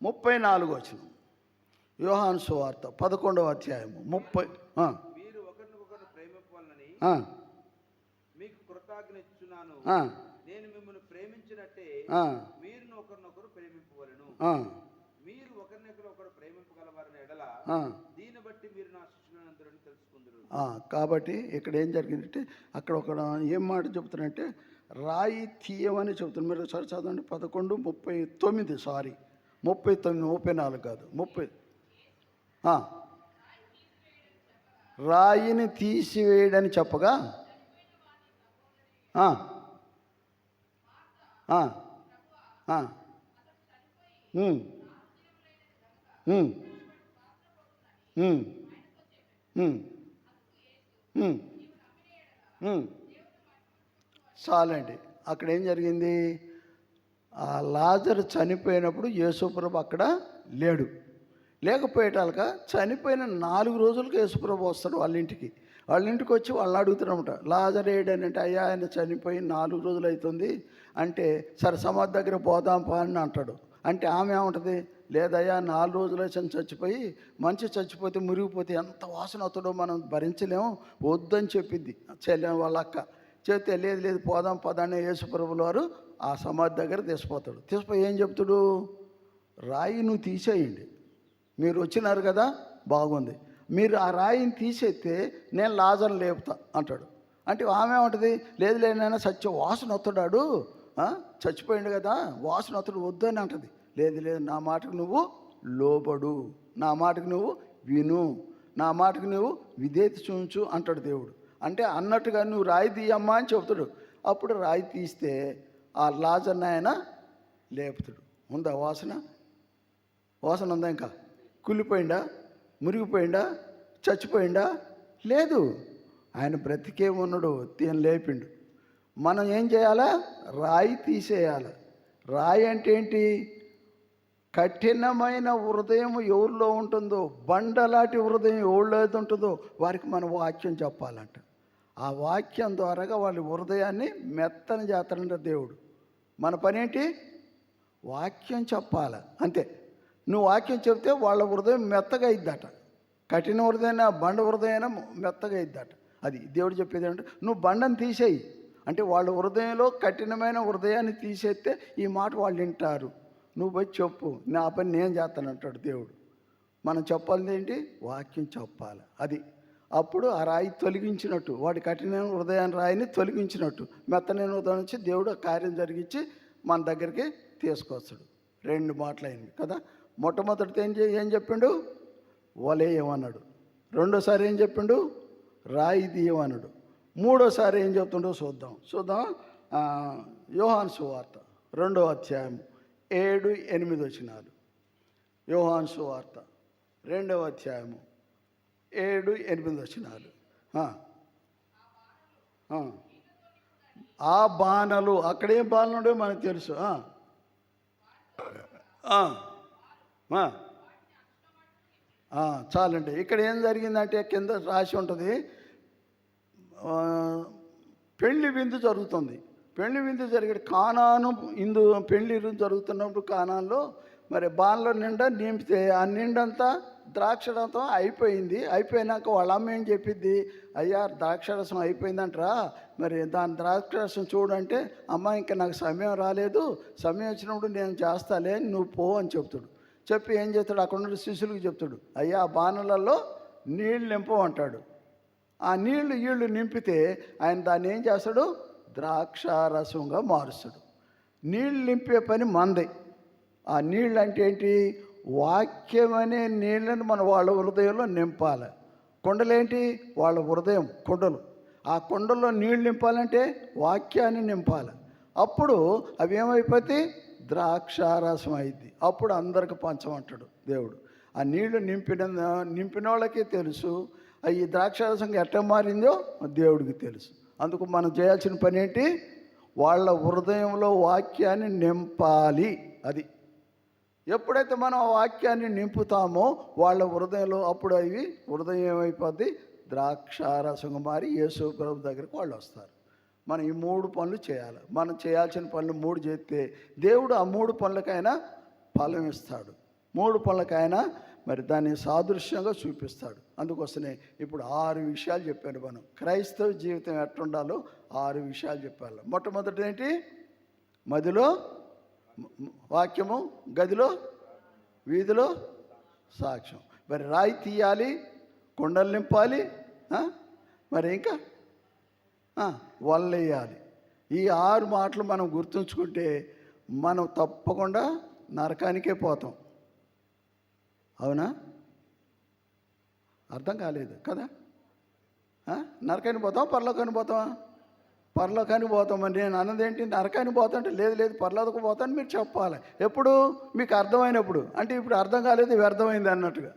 34వ వచనం. యోహాను సువార్త 11వ అధ్యాయము 30. మీరు ఒకరినొకరు ప్రేమింపాలని మీకు కృతజ్ఞత ఇచ్చున్నాను, నేను మిమ్మల్ని ప్రేమించినట్టే మీరు ఒకరినొకరు ప్రేమింపవలెను. మీరు ఒకరినొకరు ప్రేమింపగలవారని ఎడల దీన్ని బట్టి మీరు నా శిష్యులందరూ తెలుసుకుందరు. కాబట్టి ఇక్కడ ఏం జరిగిందంటే, అక్కడ ఒక ఏం మాట చెబుతున్నారంటే, రాయి తీయమని చెబుతున్నారు. మీరు సరి చదవండి 11:39. 34 కాదు 30. రాయిని తీసివేయడని చెప్పగా చాలండి. అక్కడ ఏం జరిగింది, ఆ లాజరు చనిపోయినప్పుడు యేసుప్రభు అక్కడ లేడు. లేకపోయేటాక చనిపోయిన 4 రోజులకు యేసుప్రభు వస్తాడు వాళ్ళ ఇంటికి వచ్చి వాళ్ళని అడుగుతున్నామట, లాజరు ఏడనంటే, అయ్యా ఆయన చనిపోయి 4 రోజులు అవుతుంది అంటే, సరే సమాధి దగ్గర పోదాం పా అని అంటాడు. అంటే ఆమె ఏమంటుంది, లేదయ్యా 4 రోజులు వచ్చి చచ్చిపోయి మంచి చచ్చిపోతే మురిగిపోతే ఎంత వాసన అవుతాడో మనం భరించలేము, వద్దని చెప్పింది చెల్లె వాళ్ళ అక్క. చెప్తే లేదు లేదు పోదాం పదాన్ని యేసుప్రభుల వారు ఆ సమాధి దగ్గర తీసిపోతాడు. తీసిపోయి ఏం చెప్తాడు, రాయి నువ్వు తీసేయండి, మీరు వచ్చినారు కదా బాగుంది, మీరు ఆ రాయిని తీసేస్తే నేను లాజర్ని లేపుతా అంటాడు. అంటే ఆమె ఉంటుంది, లేదు లేనైనా సత్య వాసన వస్తాడు, చచ్చిపోయింది కదా వాసన వస్తాడు వద్దు అని అంటుంది. లేదు లేదు నా మాటకు నువ్వు లోబడు, నా మాటకు నువ్వు విను, నా మాటకు నువ్వు విధేయత చూంచు అంటాడు దేవుడు. అంటే అన్నట్టుగా నువ్వు రాయి తీయమ్మా అని చెబుతాడు. అప్పుడు రాయి తీస్తే ఆ లాజర్ని ఆయన లేపుతాడు. ఉందా వాసన? వాసన ఉందా? ఇంకా కుళ్ళిపోయిందా, మురిగిపోయిందా, చచ్చిపోయిందా? లేదు, ఆయన బ్రతికే ఉన్నాడు, తీయని లేపిండు. మనం ఏం చేయాలా? రాయి తీసేయాలి. రాయి అంటే ఏంటి? కఠినమైన హృదయం ఎవరిలో ఉంటుందో, బండలాంటి హృదయం ఎవరిలో అయితే ఉంటుందో వారికి మన వాక్యం చెప్పాలంట. ఆ వాక్యం ద్వారాగా వాళ్ళ హృదయాన్ని మెత్తని చేస్తాడంట దేవుడు. మన పని ఏంటి? వాక్యం చెప్పాలి అంతే. నువ్వు వాక్యం చెప్తే వాళ్ళ హృదయం మెత్తగా ఇద్దట. కఠిన హృదయమైనా బండ హృదయమైనా మెత్తగా ఇద్దట. అది దేవుడు చెప్పేది అంటే నువ్వు బండను తీసేయి అంటే వాళ్ళ హృదయంలో కఠినమైన హృదయాన్ని తీసేస్తే ఈ మాట వాళ్ళు వింటారు. నువ్వు పోయి చెప్పు, నా పని నేను చేస్తానంటాడు దేవుడు. మనం చెప్పాలి ఏంటి? వాక్యం చెప్పాలి. అది అప్పుడు ఆ రాయి తొలగించినట్టు, వాడి కఠినమైన హృదయాన్ని రాయిని తొలగించినట్టు మెత్తనైన హృదయం నుంచి దేవుడు ఆ కార్యం జరిగించి మన దగ్గరికి తీసుకొస్తాడు. 2 మాటలు అయింది కదా. మొట్టమొదటితో ఏం చెప్పిండు? వలేయమన్నాడు. రెండోసారి ఏం చెప్పిండు? రాయి తీయమన్నాడు. మూడోసారి ఏం చెప్తుండో చూద్దాం. యోహాను సువార్త 2వ అధ్యాయం 7-8 వచనాలు. యోహాను సువార్త 2వ అధ్యాయము 7-8 వచనాలు. ఆ బాణలు, అక్కడేం బాణలు ఉండేవో మనకు తెలుసు. చాలండి. ఇక్కడ ఏం జరిగిందంటే కింద రాసి ఉంటుంది, పెళ్లి విందు జరుగుతుంది. పెళ్లి విందు జరిగే కానాను పెళ్లి జరుగుతున్నప్పుడు కానాల్లో మరి బాణలో నిండా నింపితే ఆ నిండంతా ద్రాక్షరసం అయిపోయినాక వాళ్ళ అమ్మ ఏం చెప్పిద్ది, అయ్యా ద్రాక్షరసం అయిపోయిందంటరా, మరి దాని ద్రాక్షరసం చూడంటే అమ్మ ఇంకా నాకు సమయం రాలేదు, సమయం వచ్చినప్పుడు నేను చేస్తాలే నువ్వు పో అని చెప్తాడు. చెప్పి ఏం చేస్తాడు, అక్కడ ఉన్న శిష్యులకు చెప్తాడు, అయ్యా ఆ బాణలలో నీళ్ళు నింపమంటాడు. ఆ నీళ్లు నింపితే ఆయన దాన్ని ఏం చేస్తాడు, ద్రాక్షారసంగా మారుస్తాడు. నీళ్ళు నింపే పని మంది. ఆ నీళ్ళు అంటే ఏంటి? వాక్యం అనే నీళ్ళని మన వాళ్ళ హృదయంలో నింపాలి. కొండలేంటి? వాళ్ళ హృదయం కొండలు. ఆ కొండల్లో నీళ్ళు నింపాలంటే వాక్యాన్ని నింపాలి. అప్పుడు అవి ఏమైపోతే ద్రాక్షారసం అయింది. అప్పుడు అందరికి పంచమంటాడు దేవుడు. ఆ నీళ్లు నింపిన వాళ్ళకి తెలుసు ఈ ద్రాక్షారసంగా ఎట్లా మారిందో దేవుడికి తెలుసు. అందుకు మనం చేయాల్సిన పని ఏంటి? వాళ్ళ హృదయంలో వాక్యాన్ని నింపాలి. అది ఎప్పుడైతే మనం ఆ వాక్యాన్ని నింపుతామో వాళ్ళ హృదయంలో, అప్పుడు అవి హృదయం ఏమైపోద్ది? ద్రాక్షారసంగా మారి యేసు ప్రభు దగ్గరికి వాళ్ళు వస్తారు. మనం ఈ 3 పనులు చేయాలి. మనం చేయాల్సిన పనులు 3 చేస్తే దేవుడు ఆ 3 పనులకైనా ఫలం ఇస్తాడు. 3 పనులకైనా మరి దాన్ని సాదృశ్యంగా చూపిస్తాడు. అందుకోసమే ఇప్పుడు 6 విషయాలు చెప్పాను. మనం క్రైస్తవ జీవితం ఎట్లుండాలో 6 విషయాలు చెప్పాలి. మొట్టమొదటి ఏంటి? మదిలో వాక్యము, గదిలో వీధిలో సాక్ష్యం. మరి రాయి తీయాలి, కొండలు నింపాలి, మరి ఇంకా వల్లేయాలి. ఈ 6 మాటలు మనం గుర్తుంచుకుంటే మనం తప్పకుండా నరకానికే పోతాం. అవునా? అర్థం కాలేదు కదా? నరకానికి పోతాం, పరలోకానికి పోతామా? పరలోకానికి పోతామని నేను అన్నదేంటి? నరకానికి పోతా అంటే లేదు పరలోకి పోతాను మీరు చెప్పాలి. ఎప్పుడు? మీకు అర్థమైనప్పుడు. అంటే ఇప్పుడు అర్థం కాలేదు, ఇవి అర్థమైంది అన్నట్టుగా.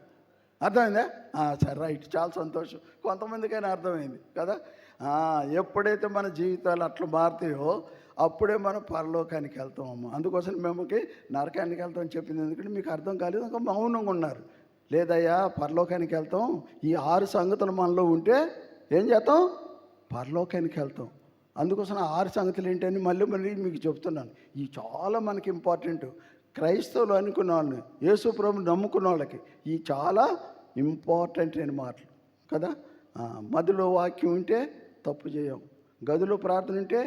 అర్థమైందా? సరే, రైట్, చాలా సంతోషం. కొంతమందికైనా అర్థమైంది కదా. ఎప్పుడైతే మన జీవితాలు అట్లా మారుతాయో అప్పుడే మనం పరలోకానికి వెళ్తామమ్మా. అందుకోసం మేముకి నరకానికి వెళ్తామని చెప్పింది ఎందుకంటే మీకు అర్థం కాలేదు, ఇంకా మౌనంగా ఉన్నారు. లేదయ్యా పరలోకానికి వెళ్తాం, ఈ 6 సంగతులు మనలో ఉంటే ఏం చేస్తాం? పరలోకానికి వెళ్తాం. అందుకోసం 6 సంగతులు ఏంటని మళ్ళీ మీకు చెప్తున్నాను. ఇవి చాలా మనకి ఇంపార్టెంట్. క్రైస్తవులు అనుకున్న వాళ్ళని, యేసు ప్రభుని నమ్ముకున్న వాళ్ళకి ఈ చాలా ఇంపార్టెంట్ అయిన మాటలు కదా. మదిలో వాక్యం ఉంటే తప్పు చేయం, గదిలో ప్రార్థన ఉంటే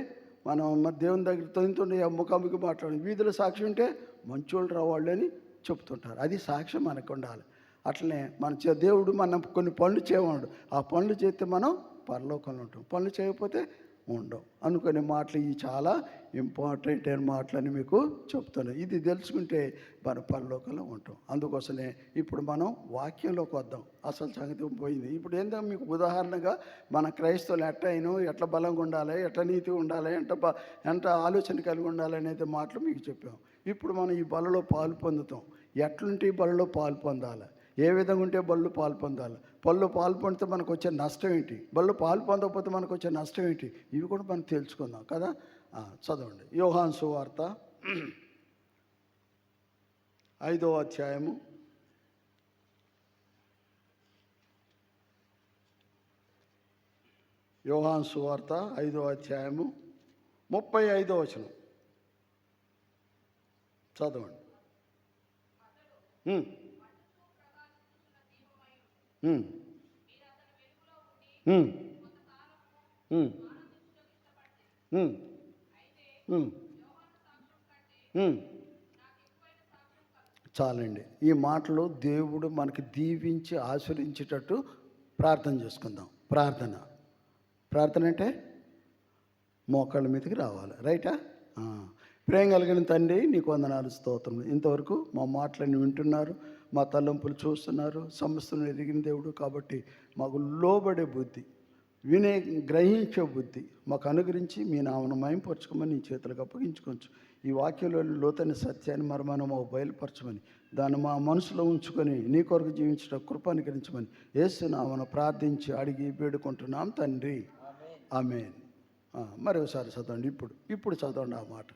మనం మరి దేవుని దగ్గర తొంతుండే ముఖాముఖి మాట్లాడి, వీధిలో సాక్షి ఉంటే మంచోళ్ళు రావాళ్ళు అని చెప్తుంటారు. అది సాక్ష్యం మనకు ఉండాలి. అట్లనే మన దేవుడు మనం కొన్ని పనులు చేయమన్నాడు, ఆ పనులు చేస్తే మనం పరలోకంలో ఉంటాం, పనులు చేయకపోతే ఉండవు అనుకునే మాటలు ఇవి చాలా ఇంపార్టెంట్ అయిన మాటలని మీకు చెప్తున్నాను. ఇది తెలుసుకుంటే మనం పరలోకంలో ఉంటాం. అందుకోసమే ఇప్పుడు మనం వాక్యంలోకి వద్దాం. అసలు సంగతి పోయింది. ఇప్పుడు ఏందో మీకు ఉదాహరణగా మన క్రైస్తవులు ఎట్లా బలంగా ఉండాలి, ఎట్లా నీతిగా ఉండాలి, ఎంత ఆలోచన కలిగి ఉండాలి అనేది మాటలు మీకు చెప్పాం. ఇప్పుడు మనం ఈ బలలో పాలు పొందుతాం. ఎట్లుంటే ఈ బలలో పాలు పొందాలి, ఏ విధంగా ఉంటే బళ్ళు పాలు పొందాలి, బళ్ళు పాలు పొందితే మనకు వచ్చే నష్టం ఏంటి, బళ్ళు పాలు పొందకపోతే మనకు వచ్చే నష్టం ఏంటి, ఇవి కూడా మనం తెలుసుకుందాం కదా. చదవండి యోహాను సువార్త 5వ అధ్యాయము 35వ వచనం చదవండి. చాలండి. ఈ మాటలు దేవుడు మనకి దీవించి ఆశీర్వించేటట్టు ప్రార్థన చేసుకుందాం. ప్రార్థన అంటే మోకాళ్ళ మీదకి రావాలి. రైటా? ప్రేమ కలిగిన తండ్రి, నీకు వందనాలు, స్తోత్రం. ఇంతవరకు మా మాటలన్నీ వింటున్నారు, మా తలంపులు చూస్తున్నారు. సమస్తను ఎరిగిన దేవుడు కాబట్టి మాకు లోబడే బుద్ధి, గ్రహించే బుద్ధి మాకు అనుగ్రహించి మీ నామను మయంపరచుకోమని నీ చేతులకు అప్పగించుకోవచ్చు. ఈ వాక్యంలోని లోతైన సత్యాన్ని మరమను మాకు బయలుపరచమని, దాన్ని మా మనసులో ఉంచుకొని నీ కొరకు జీవించడం కృప అనుగ్రహించమని యేసు నామను ప్రార్థించి అడిగి వేడుకుంటున్నాం తండ్రి. ఆమేన్. మరొకసారి చదవండి. ఇప్పుడు చదవండి ఆ మాట.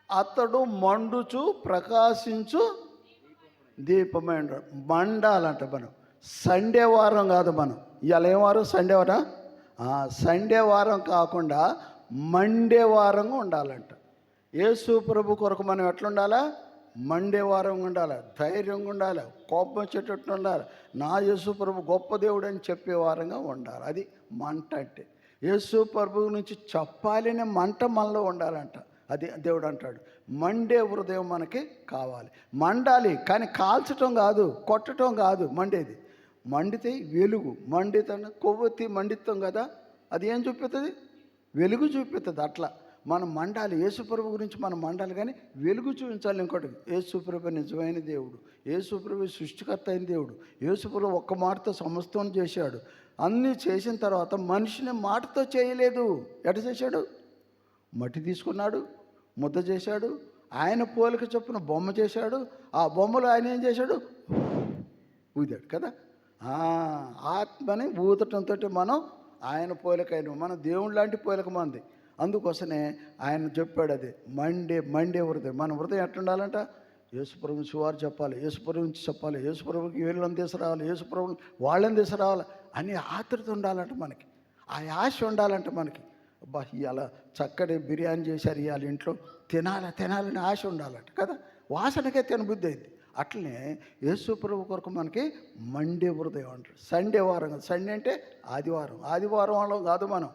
అతడు మండుచు ప్రకాశించు దీపమై మండాలంట. మనం సండే వారం కాదు, మనం ఇవాళ ఏం వారం? సండే వారం. సండే వారం కాకుండా మండే వారంగా ఉండాలంట. యేసు ప్రభు కొరకు మనం ఎట్లుండాలా? మండే వారంగా ఉండాలి, ధైర్యంగా ఉండాలి, కోపం వచ్చేటట్టు ఉండాలి. నా యేసు ప్రభు గొప్ప దేవుడు అని చెప్పే వారంగా ఉండాలి. అది మంట అంటే. యేసు ప్రభు నుంచి చెప్పాలనే మంట మనలో ఉండాలంట. అది దేవుడు అంటాడు, మండే హృదయం మనకి కావాలి. మండాలి, కానీ కాల్చటం కాదు, కొట్టడం కాదు. మండేది మండితే వెలుగు, మండితే కొవ్వొత్తి మండిస్తాం కదా, అది ఏం చూపిస్తుంది? వెలుగు చూపిస్తుంది. అట్లా మనం మండాలి. యేసుప్రభు గురించి మనం మండాలి, కానీ వెలుగు చూపించాలి. ఇంకోటి, యేసుప్రభు నిజమైన దేవుడు, యేసుప్రభు సృష్టికర్త అయిన దేవుడు. యేసుప్రభు ఒక్క మాటతో సమస్తం చేశాడు. అన్నీ చేసిన తర్వాత మనిషిని మాటతో చేయలేదు. ఎట చేశాడు? మట్టి తీసుకున్నాడు, ముద్ద చేశాడు, ఆయన పోలిక చొప్పున బొమ్మ చేశాడు. ఆ బొమ్మలో ఆయన ఏం చేశాడు? ఊదాడు కదా. ఆత్మని ఊదటంతో మనం ఆయన పోలికైన, మన దేవుడు లాంటి పోలిక మంది. అందుకోసమే ఆయన చెప్పాడు, అది మండే హృదయం. మన హృదయం ఎట్లుండాలంట? యేసుప్రభుని సువార్త చెప్పాలి, యేసుప్రభు నుంచి చెప్పాలి, యేసుప్రభుకి వీళ్ళని తీసుకురావాలి, యేసుప్రభుని వాళ్ళని తీసుకురావాలి అని ఆతృత ఉండాలంట మనకి. ఆ ఆశ ఉండాలంట మనకి. అబ్బా, ఇవాళ చక్కటి బిర్యానీ చేశారు, ఇవాళ ఇంట్లో తినాలని ఆశ ఉండాలంట కదా. వాసనకే తినబుద్ధి అయింది. అట్లనే యేసుప్రభు కొరకు మనకి మండే హృదయం అంటారు. సండే వారం, సండే అంటే ఆదివారం వాళ్ళం కాదు మనం.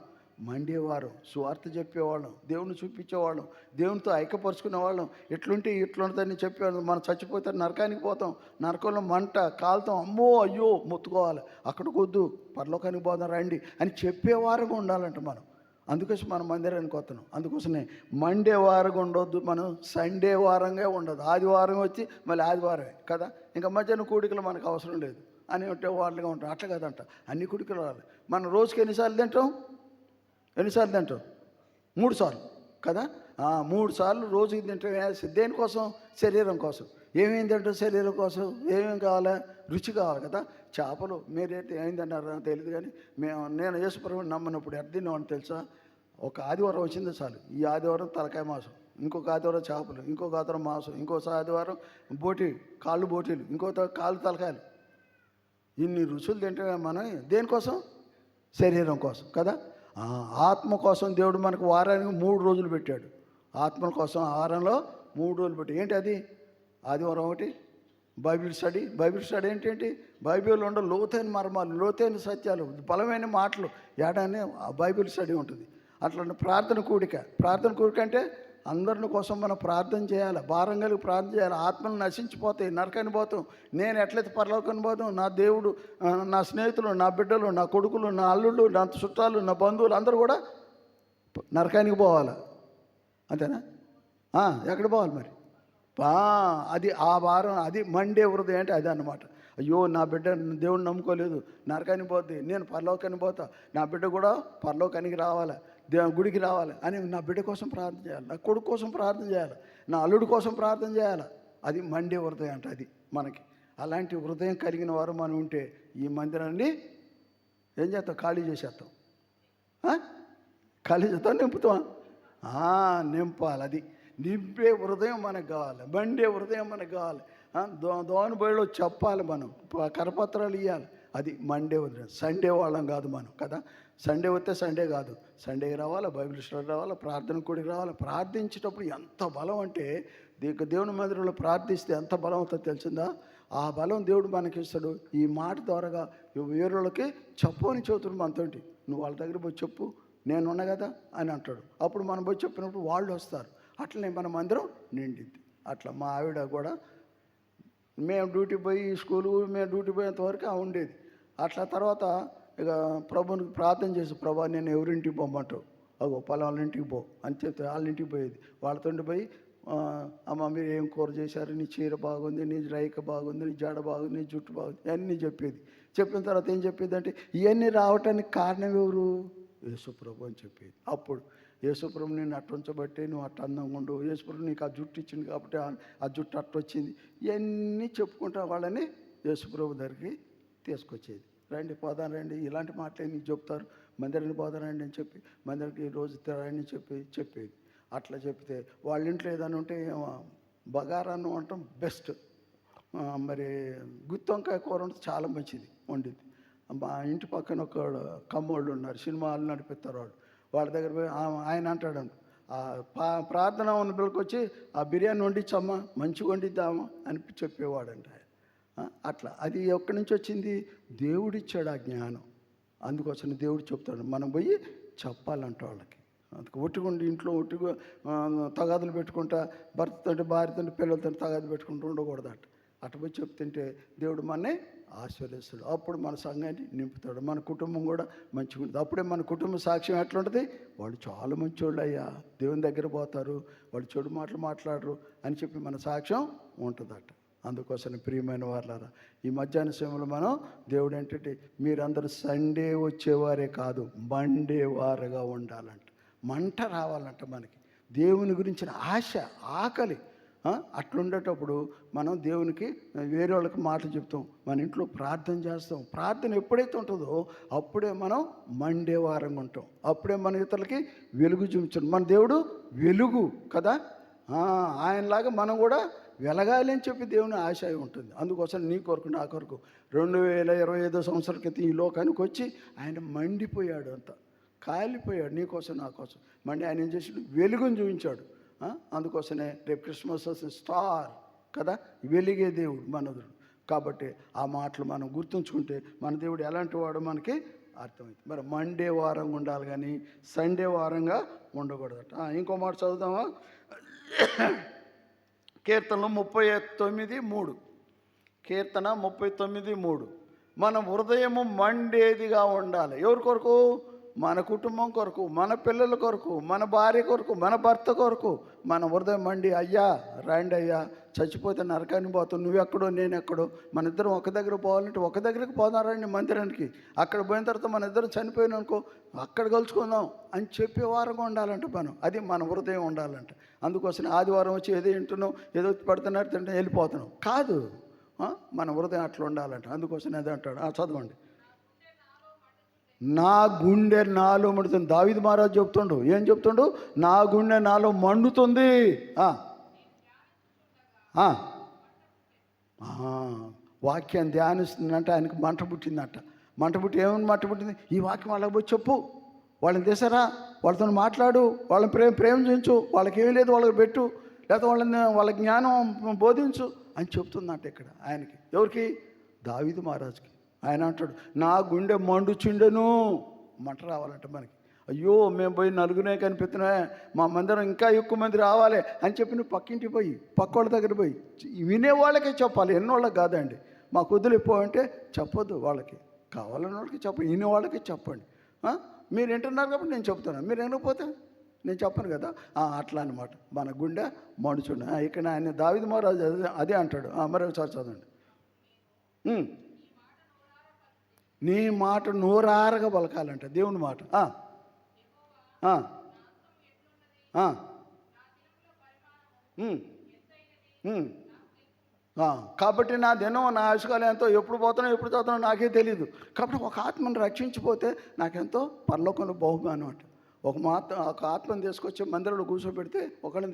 మండే వారం సువార్త చెప్పేవాళ్ళం, దేవుని చూపించేవాళ్ళం, దేవునితో ఐక్యపరుచుకునేవాళ్ళం. ఎట్లుంటే ఇట్లుంటుందని చెప్పేవాళ్ళం. మనం చచ్చిపోతే నరకానికి పోతాం, నరకంలో మంట కాలుతాం, అమ్మో అయ్యో మొత్తుకోవాలి, అక్కడికి వద్దు, పరలోకానికి పోదాం రండి అని చెప్పేవారంగా ఉండాలంట మనం. అందుకోసం మనం మందిరానికి వస్తున్నాం. అందుకోసమే మండే వారంగా ఉండొద్దు, మనం సండే వారంగా ఉండదు. ఆదివారం వచ్చి మళ్ళీ ఆదివారమే కదా. ఇంకా మధ్యాహ్నం కూడికలు మనకు అవసరం లేదు అని ఉంటే వాళ్ళుగా ఉంటాం. అట్లా కదంట, అన్ని కూడికలు రావాలి. మనం రోజుకి ఎన్నిసార్లు తింటాం? 3 సార్లు కదా. 3 సార్లు రోజుకి తింటాం. దేనికోసం? శరీరం కోసం. ఏమేమి తింటాం? శరీరం కోసం. ఏమేమి కావాలా? రుచి కావాలి కదా. చేపలు మీరైతే ఏంటన్నారో తెలియదు, కానీ నేను యేసుప్రభుని నమ్మనప్పుడు ఎర్దినవాడిని తెలుసా? ఒక ఆదివారం వచ్చింది చాలు, ఈ ఆదివారం తలకాయ మాంసం, ఇంకొక ఆదివారం చేపలు, ఇంకొక ఆదివారం మాంసం, ఇంకొక ఆదివారం కాళ్ళు బోటీలు, కాళ్ళు తలకాయలు. ఇన్ని రుచులు తింటే మనం దేనికోసం? శరీరం కోసం కదా. ఆత్మ కోసం దేవుడు మనకు వారానికి 3 రోజులు పెట్టాడు. ఆత్మల కోసం వారంలో 3 రోజులు పెట్టాడు. ఏంటి అది? ఆదివారం ఒకటి బైబిల్ స్టడీ. బైబిల్ స్టడీ ఏంటంటే బైబిల్లో ఉండే లోతైన మర్మాలు, లోతైన సత్యాలు, బలమైన మాటలు ఏడానే బైబిల్ స్టడీ ఉంటుంది. అట్లా ప్రార్థన కూడిక. ప్రార్థన కూడిక అంటే అందరిని కోసం మనం ప్రార్థన చేయాలి, భారం కలిగి ప్రార్థన చేయాలి. ఆత్మలు నశించిపోతాయి, నరకాన్ని పోతాం. నేను ఎట్లయితే పరలోకాన్ని పోతాం, నా దేవుడు, నా స్నేహితులు, నా బిడ్డలు, నా కొడుకులు, నా అల్లుళ్ళు, నా చుట్టాలు, నా బంధువులు అందరూ కూడా నరకానికి పోవాలి. అంతేనా? ఎక్కడ పోవాలి మరి? అది ఆ భారం, అది మండే హృదయం అంటే అదే అన్నమాట. అయ్యో నా బిడ్డ దేవుడిని నమ్ముకోలేదు, నరకానికి పోద్ది, నేను పరలోకానికి పోతా, నా బిడ్డ కూడా పరలోకానికి రావాలి, గుడికి రావాలి అని నా బిడ్డ కోసం ప్రార్థన చేయాలి, నా కొడుకు కోసం ప్రార్థన చేయాలి, నా అల్లుడి కోసం ప్రార్థన చేయాలి. అది మండే హృదయం అంటే అది మనకి. అలాంటి హృదయం కలిగిన వారు మనం ఉంటే ఈ మందిరాన్ని ఏం చేస్తాం? ఖాళీ చేసేస్తాం. ఖాళీ చేస్తాం, నింపుతాం. నింపాలి. అది నింపే హృదయం మనకు కావాలి, మండే హృదయం మనకు కావాలి. దోని బయలు చెప్పాలి, మనం కరపత్రాలు ఇవ్వాలి. అది మండే హృదయం. సండే వాళ్ళం కాదు మనం కదా. సండే వస్తే సండే కాదు, సండేకి రావాలి, బైబిల్ స్టడీ రావాలి, ప్రార్థన కూడికి రావాలి. ప్రార్థించేటప్పుడు ఎంత బలం అంటే దేవుని మందిరంలో ప్రార్థిస్తే ఎంత బలం అవుతుందో తెలిసిందా? ఆ బలం దేవుడు మనకి ఇస్తాడు. ఈ మాట ద్వారాగా వేరేళ్ళకి చెప్పని చెబుతాడు మనతోటి. నువ్వు వాళ్ళ దగ్గర పోయి చెప్పు, నేనున్నా కదా అని అంటాడు. అప్పుడు మనం పోయి చెప్పినప్పుడు వాళ్ళు వస్తారు. అట్లనే మన మందిరం నిండింది. అట్లా మా ఆవిడ కూడా మేము డ్యూటీ పోయి స్కూలు, మేము డ్యూటీ పోయేంత వరకు ఉండేది. అట్లా తర్వాత ఇక ప్రభుని ప్రార్థన చేసి, ప్రభా నేను ఎవరింటికి పోమంటావు, అగో పలానా ఇంటికి పో అని చెప్తే వాళ్ళ ఇంటికి పోయేది. వాళ్ళతో పోయి అమ్మ మీరు ఏం కూర చేశారు, నీ చీర బాగుంది, నీ రైక బాగుంది, నీ జడ బాగుంది, నీ జుట్టు బాగుంది అన్నీ చెప్పేది. చెప్పిన తర్వాత ఏం చెప్పేది అంటే ఇవన్నీ రావటానికి కారణం ఎవరు? యేసుప్రభు అని చెప్పేది. అప్పుడు యేసుప్రభు నేను అట్ట ఉంచబట్టి నువ్వు అట్ట అందంగా ఉండు, యేసుప్రభు నీకు ఆ జుట్టు ఇచ్చింది కాబట్టి ఆ జుట్టు అట్ట వచ్చింది, ఇవన్నీ చెప్పుకుంటా వాళ్ళని యేసుప్రభు దగ్గరికి తీసుకొచ్చేది. రండి పోదాం రండి, ఇలాంటి మాటలే నీకు చెప్తారు, మందిరానికి పోదాం రండి అని చెప్పి మందిరానికి రోజు రండి అని చెప్పేది. అట్లా చెప్తే వాళ్ళ ఇంట్లో ఏదైనా ఉంటే బగారాన్ని వండటం బెస్ట్, మరి గుత్తి వంకాయ కూర ఉంటే చాలా మంచిది వండింది. మా ఇంటి పక్కన ఒక కమ్మోళ్ళు ఉన్నారు, సినిమా హాల్ నడిపిస్తారు వాళ్ళు. వాళ్ళ దగ్గర పోయి ఆయన అంటాడు, ప్రార్థన ఉన్న పిల్లకి వచ్చి ఆ బిర్యానీ వండించమ్మా, మంచిగా వండిద్దామా అని చెప్పేవాడంట. అట్లా అది ఎక్కడి నుంచి వచ్చింది? దేవుడిచ్చాడు ఆ జ్ఞానం. అందుకోసం దేవుడు చెప్తాడు, మనం పోయి చెప్పాలంట వాళ్ళకి. అందుకు ఒట్టుకుండి ఇంట్లో ఒట్టుగా తగాదులు పెట్టుకుంటా, భర్తతో భార్యతో పిల్లలతో తగాదు పెట్టుకుంటూ ఉండకూడదట. అటు పోయి చెప్తుంటే దేవుడు మనని ఆశీర్వదిస్తాడు. అప్పుడు మన సంఘాన్ని నింపుతాడు, మన కుటుంబం కూడా మంచిగా ఉంటుంది. అప్పుడే మన కుటుంబ సాక్ష్యం ఎట్లుంటుంది? వాళ్ళు చాలా మంచోళ్ళు అయ్యా, దేవుని దగ్గర పోతారు, వాళ్ళు చెడు మాటలు మాట్లాడరు అని చెప్పి మన సాక్ష్యం ఉంటుందట. అందుకోసం ప్రియమైన వాళ్ళారా, ఈ మధ్యాహ్న సమయంలో మనం దేవుడు ఏంటంటే మీరందరూ సండే వచ్చేవారే కాదు, మండే వారుగా ఉండాలంట. మంట రావాలంట మనకి, దేవుని గురించిన ఆశ, ఆకలి. అట్లుండేటప్పుడు మనం దేవునికి వేరే వాళ్ళకి మాటలు చెప్తాం, మన ఇంట్లో ప్రార్థన చేస్తాం. ప్రార్థన ఎప్పుడైతే ఉంటుందో అప్పుడే మనం మండే వారంగా ఉంటాం, అప్పుడే మన ఇతరులకి వెలుగు చూపించడం. మన దేవుడు వెలుగు కదా, ఆయనలాగా మనం కూడా వెలగాలి అని చెప్పి దేవుని ఆశ ఉంటుంది. అందుకోసం నీ కొరకు నా కొరకు 2025 సంవత్సరాల క్రితం ఈ లోకానికి వచ్చి ఆయన మండిపోయాడు, అంత కాలిపోయాడు నీ కోసం నా కోసం. మండి ఆయన ఏం చేసాడు? వెలుగుని చూపించాడు. అందుకోసమే రేపు క్రిస్మస్ వస్తుంది, స్టార్ కదా, వెలిగే దేవుడు మనదుడు. కాబట్టి ఆ మాటలు మనం గుర్తుంచుకుంటే మన దేవుడు ఎలాంటి వాడు మనకి అర్థమైంది. మరి మండే వారంగా ఉండాలి కానీ సండే వారంగా ఉండకూడదట. ఇంకో మాట చదువుదామా? కీర్తనలు 39:3. కీర్తన 39:3. మన హృదయము మండేదిగా ఉండాలి. ఎవరి కొరకు? మన కుటుంబం కొరకు, మన పిల్లల కొరకు, మన భార్య కొరకు, మన భర్త కొరకు మన హృదయం మండి, అయ్యా రండి అయ్యా, చచ్చిపోతే నరకానికి పోతాం, నువ్వెక్కడో నేనెక్కడో, మన ఇద్దరం ఒక దగ్గర పోవాలంటే ఒక దగ్గరికి పోదారండి మందిరానికి. అక్కడ పోయిన తర్వాత మన ఇద్దరం చనిపోయిన అనుకో అక్కడ కలుసుకుందాం అని చెప్పే వారంగా ఉండాలంట మనం. అది మన హృదయం ఉండాలంట. అందుకోసం ఆదివారం వచ్చి ఏదో వింటున్నాం, ఏదో పడుతున్నారు తింటే వెళ్ళిపోతున్నాం కాదు, మన హృదయం అట్లా ఉండాలంట. అందుకోసం అదే అంటాడు. చదవండి. నా గుండె నాలో మండుతుంది. దావీదు మహారాజు చెప్తుండు, ఏం చెప్తుండు? నా గుండె నాలో మండుతుంది. వాక్యాన్ని ధ్యానిస్తుందంటే ఆయనకు మంట పుట్టిందంట. మంట పుట్టి ఏమని మంట పుట్టింది? ఈ వాక్యం వాళ్ళకి పోయి చెప్పు, వాళ్ళని తీసారా, వాళ్ళతో మాట్లాడు, వాళ్ళని ప్రేమ చూపించు, వాళ్ళకి ఏమీ లేదు వాళ్ళకి పెట్టు, లేకపోతే వాళ్ళ జ్ఞానం బోధించు అని చెప్తుందంట ఇక్కడ ఆయనకి. ఎవరికి? దావీదు మహారాజుకి. ఆయన అంటాడు, నా గుండె మండుచుండెను. మంట రావాలంట మనకి. అయ్యో మేము పోయి నలుగురే కనిపిస్తున్నామే, మా మందిరం ఇంకా ఎక్కువ మంది రావాలి అని చెప్పి నువ్వు పక్కింటికి పోయి, పక్క వాళ్ళ దగ్గర పోయి వినేవాళ్ళకే చెప్పాలి, ఎన్నోళ్ళకి కాదండి. మాకు వదిలిపోవంటే చెప్పొద్దు వాళ్ళకి, కావాలన్న వాళ్ళకి చెప్పండి, వినేవాళ్ళకి చెప్పండి. మీరు వింటున్నారు కాబట్టి నేను చెప్తున్నాను, మీరు వినకపోతే నేను చెప్పను కదా. అట్లా అనమాట, మన గుండె మండుచుండ. ఇక్కడ ఆయన దావీదు మహారాజు అదే అంటాడు. మరొకసారి చదవండి. నీ మాట నోరారగా పలకాలంట, దేవుని మాట. కాబట్టి నా దినం, నా ఆయుష్కాలం ఎంతో, ఎప్పుడు పోతానో ఎప్పుడు చదువుతానో నాకే తెలియదు. కాబట్టి ఒక ఆత్మను రక్షించిపోతే నాకెంతో పరలోకంలో బహుమానం అంట. ఒక ఆత్మను తీసుకొచ్చి మందిరంలో కూర్చోబెడితే, ఒకళ్ళని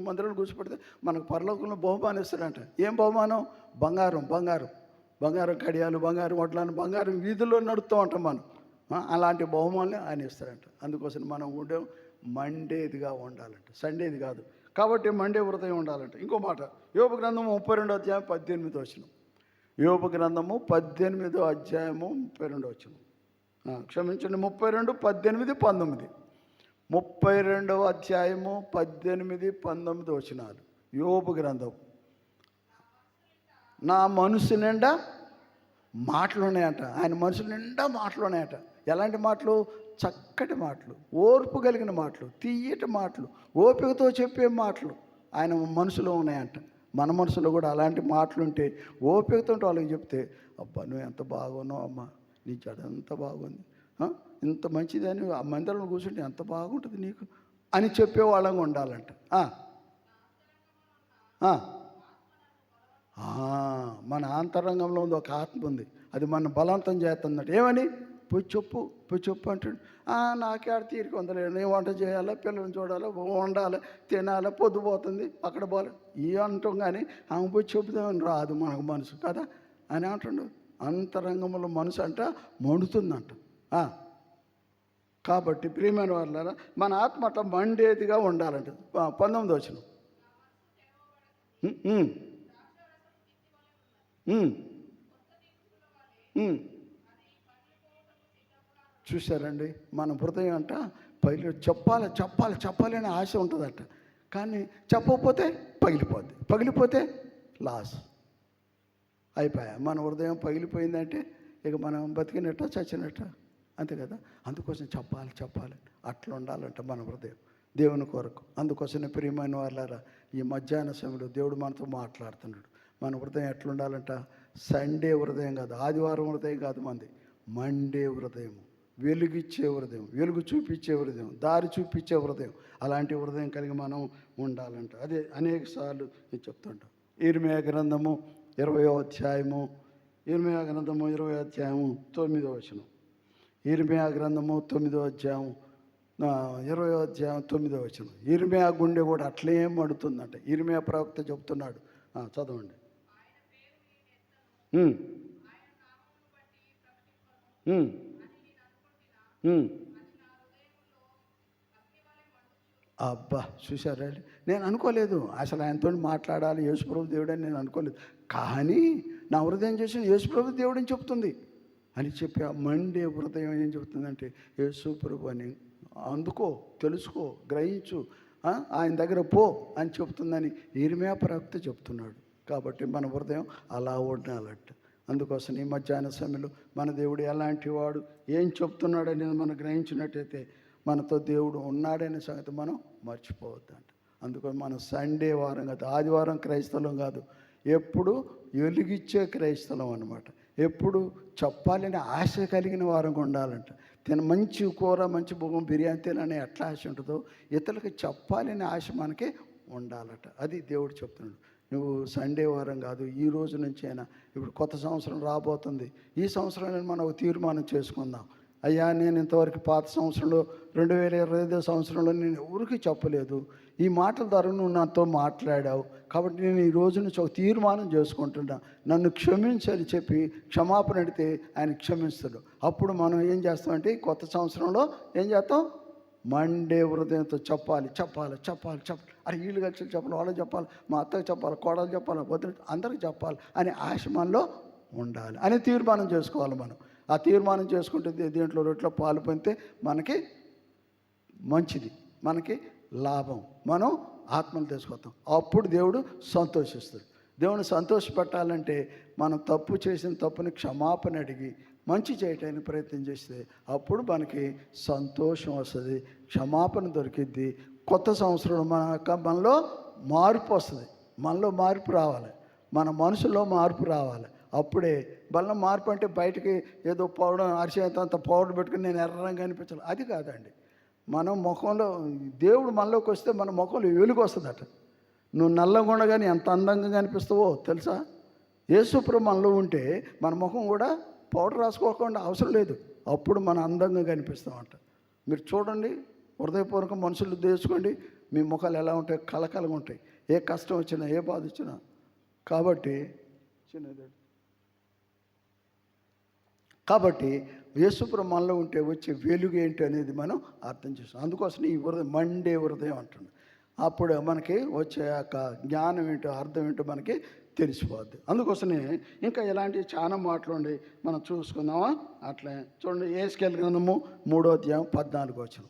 మందిరంలో కూర్చోబెడితే మనకు పరలోకంలో బహుమానం ఇస్తారంట. ఏం బహుమానం? బంగారం కడియాలు, బంగారం వడ్లను, బంగారం వీధుల్లో నడుస్తూ ఉంటాం మనం. అలాంటి బహుమానులు ఆయన ఇస్తారంట. అందుకోసం మనం ఉండే మండేదిగా ఉండాలంట, సండేది కాదు. కాబట్టి మండే హృదయం ఉండాలంట. ఇంకో మాట, యోబు గ్రంథము 32వ అధ్యాయం 18వ వచనం. యోబు గ్రంథము 18వ అధ్యాయము 32వ వచనం. క్షమించండి, 32, 18, 19. 32వ అధ్యాయము 18, 19 వచనాలు. యోబు గ్రంథం. నా మనసు నిండా మాటలు ఉన్నాయంట. ఆయన మనసు నిండా మాటలు ఉన్నాయట. ఎలాంటి మాటలు? చక్కటి మాటలు, ఓర్పు కలిగిన మాటలు, తీయటి మాటలు, ఓపికతో చెప్పే మాటలు ఆయన మనసులో ఉన్నాయంట. మన మనసులో కూడా అలాంటి మాటలు ఉంటే, ఓపికతో ఉంటే వాళ్ళకి చెప్తే, అబ్బా నువ్వు ఎంత బాగున్నావు అమ్మా, నీ జడ ఎంత బాగుంది, ఇంత మంచిదని ఆ మందిరంలో కూర్చుంటే ఎంత బాగుంటుంది నీకు అని చెప్పే వాళ్ళంగా ఉండాలంట. మన అంతరంగంలో ఉంది ఒక ఆత్మ ఉంది, అది మన బలవంతం చేస్తుందట. ఏమని? పోయి చెప్పు అంటాడు. నాకే తీరిక ఉందలే, నేను వంట చేయాలా, పిల్లల్ని చూడాలా, వండాలి, తినాలి, పొద్దుపోతుంది, అక్కడ పోలే ఇవి అంటాం. కానీ ఆమె పోయి చెబుదామని రాదు మనకు మనసు కదా అని అంటాడు. అంతరంగంలో మనసు అంట మండుతుందంట. కాబట్టి ప్రియమైన వాళ్ళారా, మన ఆత్మ అట్లా మండేదిగా ఉండాలంట. 19వ వచనం. చూశారండి, మన హృదయం అంట పైలు చెప్పాలి అనే ఆశ ఉంటుందట. కానీ చెప్పకపోతే పగిలిపోతే లాస్ అయిపోయా. మన హృదయం పగిలిపోయిందంటే ఇక మనం బతికినట్ట చచ్చినట్ట, అంతే కదా. అందుకోసం చెప్పాలి అట్లా ఉండాలంట మన హృదయం దేవుని కొరకు. అందుకోసమే ప్రియమైన వాళ్ళారా, ఈ మధ్యాహ్న సమయంలో దేవుడు మనతో మాట్లాడుతున్నాడు. మన హృదయం ఎట్లుండాలంట? సండే హృదయం కాదు, ఆదివారం హృదయం కాదు, మంది మండే హృదయం, వెలుగిచ్చే హృదయం, వెలుగు చూపించే హృదయం, దారి చూపించే హృదయం. అలాంటి హృదయం కలిగి మనం ఉండాలంట. అదే అనేక సార్లు నేను చెప్తుంటాను. ఇర్మియా గ్రంథము 20వ అధ్యాయము 20వ అధ్యాయము 9వ వచనం. ఇర్మియా గ్రంథము 9వ అధ్యాయం 20వ అధ్యాయం 9వ వచనం. ఇర్మియా గుండె కూడా అట్లే మడుతుందంట. ఇర్మియా ప్రవక్త చెప్తున్నాడు, చదవండి. అబ్బా చూశారండి, నేను అనుకోలేదు అసలు ఆయనతో మాట్లాడాలి యేసుప్రభు దేవుడు అని నేను అనుకోలేదు. కానీ నా హృదయం చేసి యేసుప్రభు దేవుడు అని చెప్తుంది అని చెప్పి, ఆ మండే హృదయం ఏం చెప్తుందంటే యేసుప్రభు అని అందుకో, తెలుసుకో, గ్రహించు, ఆయన దగ్గర పో అని చెప్తుందని ఇర్మియా ప్రవక్త చెప్తున్నాడు. కాబట్టి మన హృదయం అలా ఉండాలంట. అందుకోసం ఈ మధ్యాహ్న సమయంలో మన దేవుడు ఎలాంటి వాడు, ఏం చెప్తున్నాడని మనం గ్రహించినట్టయితే మనతో దేవుడు ఉన్నాడనే సంగతి మనం మర్చిపోవద్దంట. అందుకని మనం సండే వారం కాదు, ఆదివారం క్రైస్తవం కాదు, ఎప్పుడు వెలుగిచ్చే క్రైస్తవం అన్నమాట. ఎప్పుడు చెప్పాలని ఆశ కలిగిన వారంగా ఉండాలంట. మంచి కూర, మంచి భోగం, బిర్యానీ తినని ఎట్లా ఆశ ఉంటుందో ఇతరులకు చెప్పాలని ఆశ మనకే ఉండాలట. అది దేవుడు చెప్తున్నాడు. నువ్వు సండే వారం కాదు, ఈ రోజు నుంచి అయినా, ఇప్పుడు కొత్త సంవత్సరం రాబోతుంది, ఈ సంవత్సరం మనం తీర్మానం చేసుకుందాం. అయ్యా నేను ఇంతవరకు పాత సంవత్సరంలో 2025 సంవత్సరంలో నేను ఎవరికి చెప్పలేదు, ఈ మాటల ద్వారా నువ్వు నాతో మాట్లాడావు, కాబట్టి నేను ఈ రోజు నుంచి ఒక తీర్మానం చేసుకుంటున్నా, నన్ను క్షమించని చెప్పి క్షమాపణ అడిగితే ఆయన క్షమిస్తాడు. అప్పుడు మనం ఏం చేస్తామంటే ఈ కొత్త సంవత్సరంలో ఏం చేస్తాం, మండే హృదయంతో చెప్పాలి చెప్పాలి చెప్పాలి చెప్పాలి, అరే వీళ్ళు కలిసి చెప్పాలి, వాళ్ళకి చెప్పాలి, మా అత్తకి చెప్పాలి, కోడలు చెప్పాలి, వదిలి అందరికి చెప్పాలి అనే ఆశ మనలో ఉండాలి అని తీర్మానం చేసుకోవాలి. మనం ఆ తీర్మానం చేసుకుంటే దీంట్లో రొట్టెలో పాలు పొందితే మనకి మంచిది, మనకి లాభం, మనం ఆత్మలు తీసుకొస్తాం. అప్పుడు దేవుడు సంతోషిస్తాడు. దేవుని సంతోషపెట్టాలంటే మనం తప్పు చేసిన తప్పుని క్షమాపణ అడిగి మంచి చేయటానికి ప్రయత్నం చేస్తే అప్పుడు మనకి సంతోషం వస్తుంది, క్షమాపణ దొరికిద్ది. కొత్త సంవత్సరం మనలో మార్పు వస్తుంది, మనలో మార్పు రావాలి, మన మనసులో మార్పు రావాలి. అప్పుడే బలం మార్పు అంటే బయటికి ఏదో పౌడర్ అరిచేంత పౌడర్ పెట్టుకుని నేను ఎర్రంగా అనిపించాలి, అది కాదండి. మనం ముఖంలో దేవుడు మనలోకి వస్తే మన ముఖంలో వెలుగు వస్తుందట. నువ్వు నల్లగా ఉండగానే ఎంత అందంగా కనిపిస్తావో తెలుసా? యేసుప్రభు మనలో ఉంటే మన ముఖం కూడా పౌడర్ రాసుకోకుండా అవసరం లేదు, అప్పుడు మనం అందంగా కనిపిస్తామంట. మీరు చూడండి, హృదయపూర్వక మనుషులు తెచ్చుకోండి, మీ ముఖాలు ఎలా ఉంటాయి, కలకలగా ఉంటాయి, ఏ కష్టం వచ్చినా ఏ బాధ వచ్చినా. కాబట్టి యేసుప్రభు మనలో ఉంటే వచ్చే వెలుగు ఏంటి అనేది మనం అర్థం చేస్తాం. అందుకోసం ఈ హృదయం మండే హృదయం అంటుంది. అప్పుడు మనకి వచ్చే జ్ఞానం ఏంటో అర్థం ఏంటో మనకి తెలిసిపోద్ది. అందుకోసమే ఇంకా ఇలాంటివి చాలా మాటలు ఉండి మనం చూసుకుందామా? అట్లే చూడండి, యేసుకేలు గ్రంథము 3:14.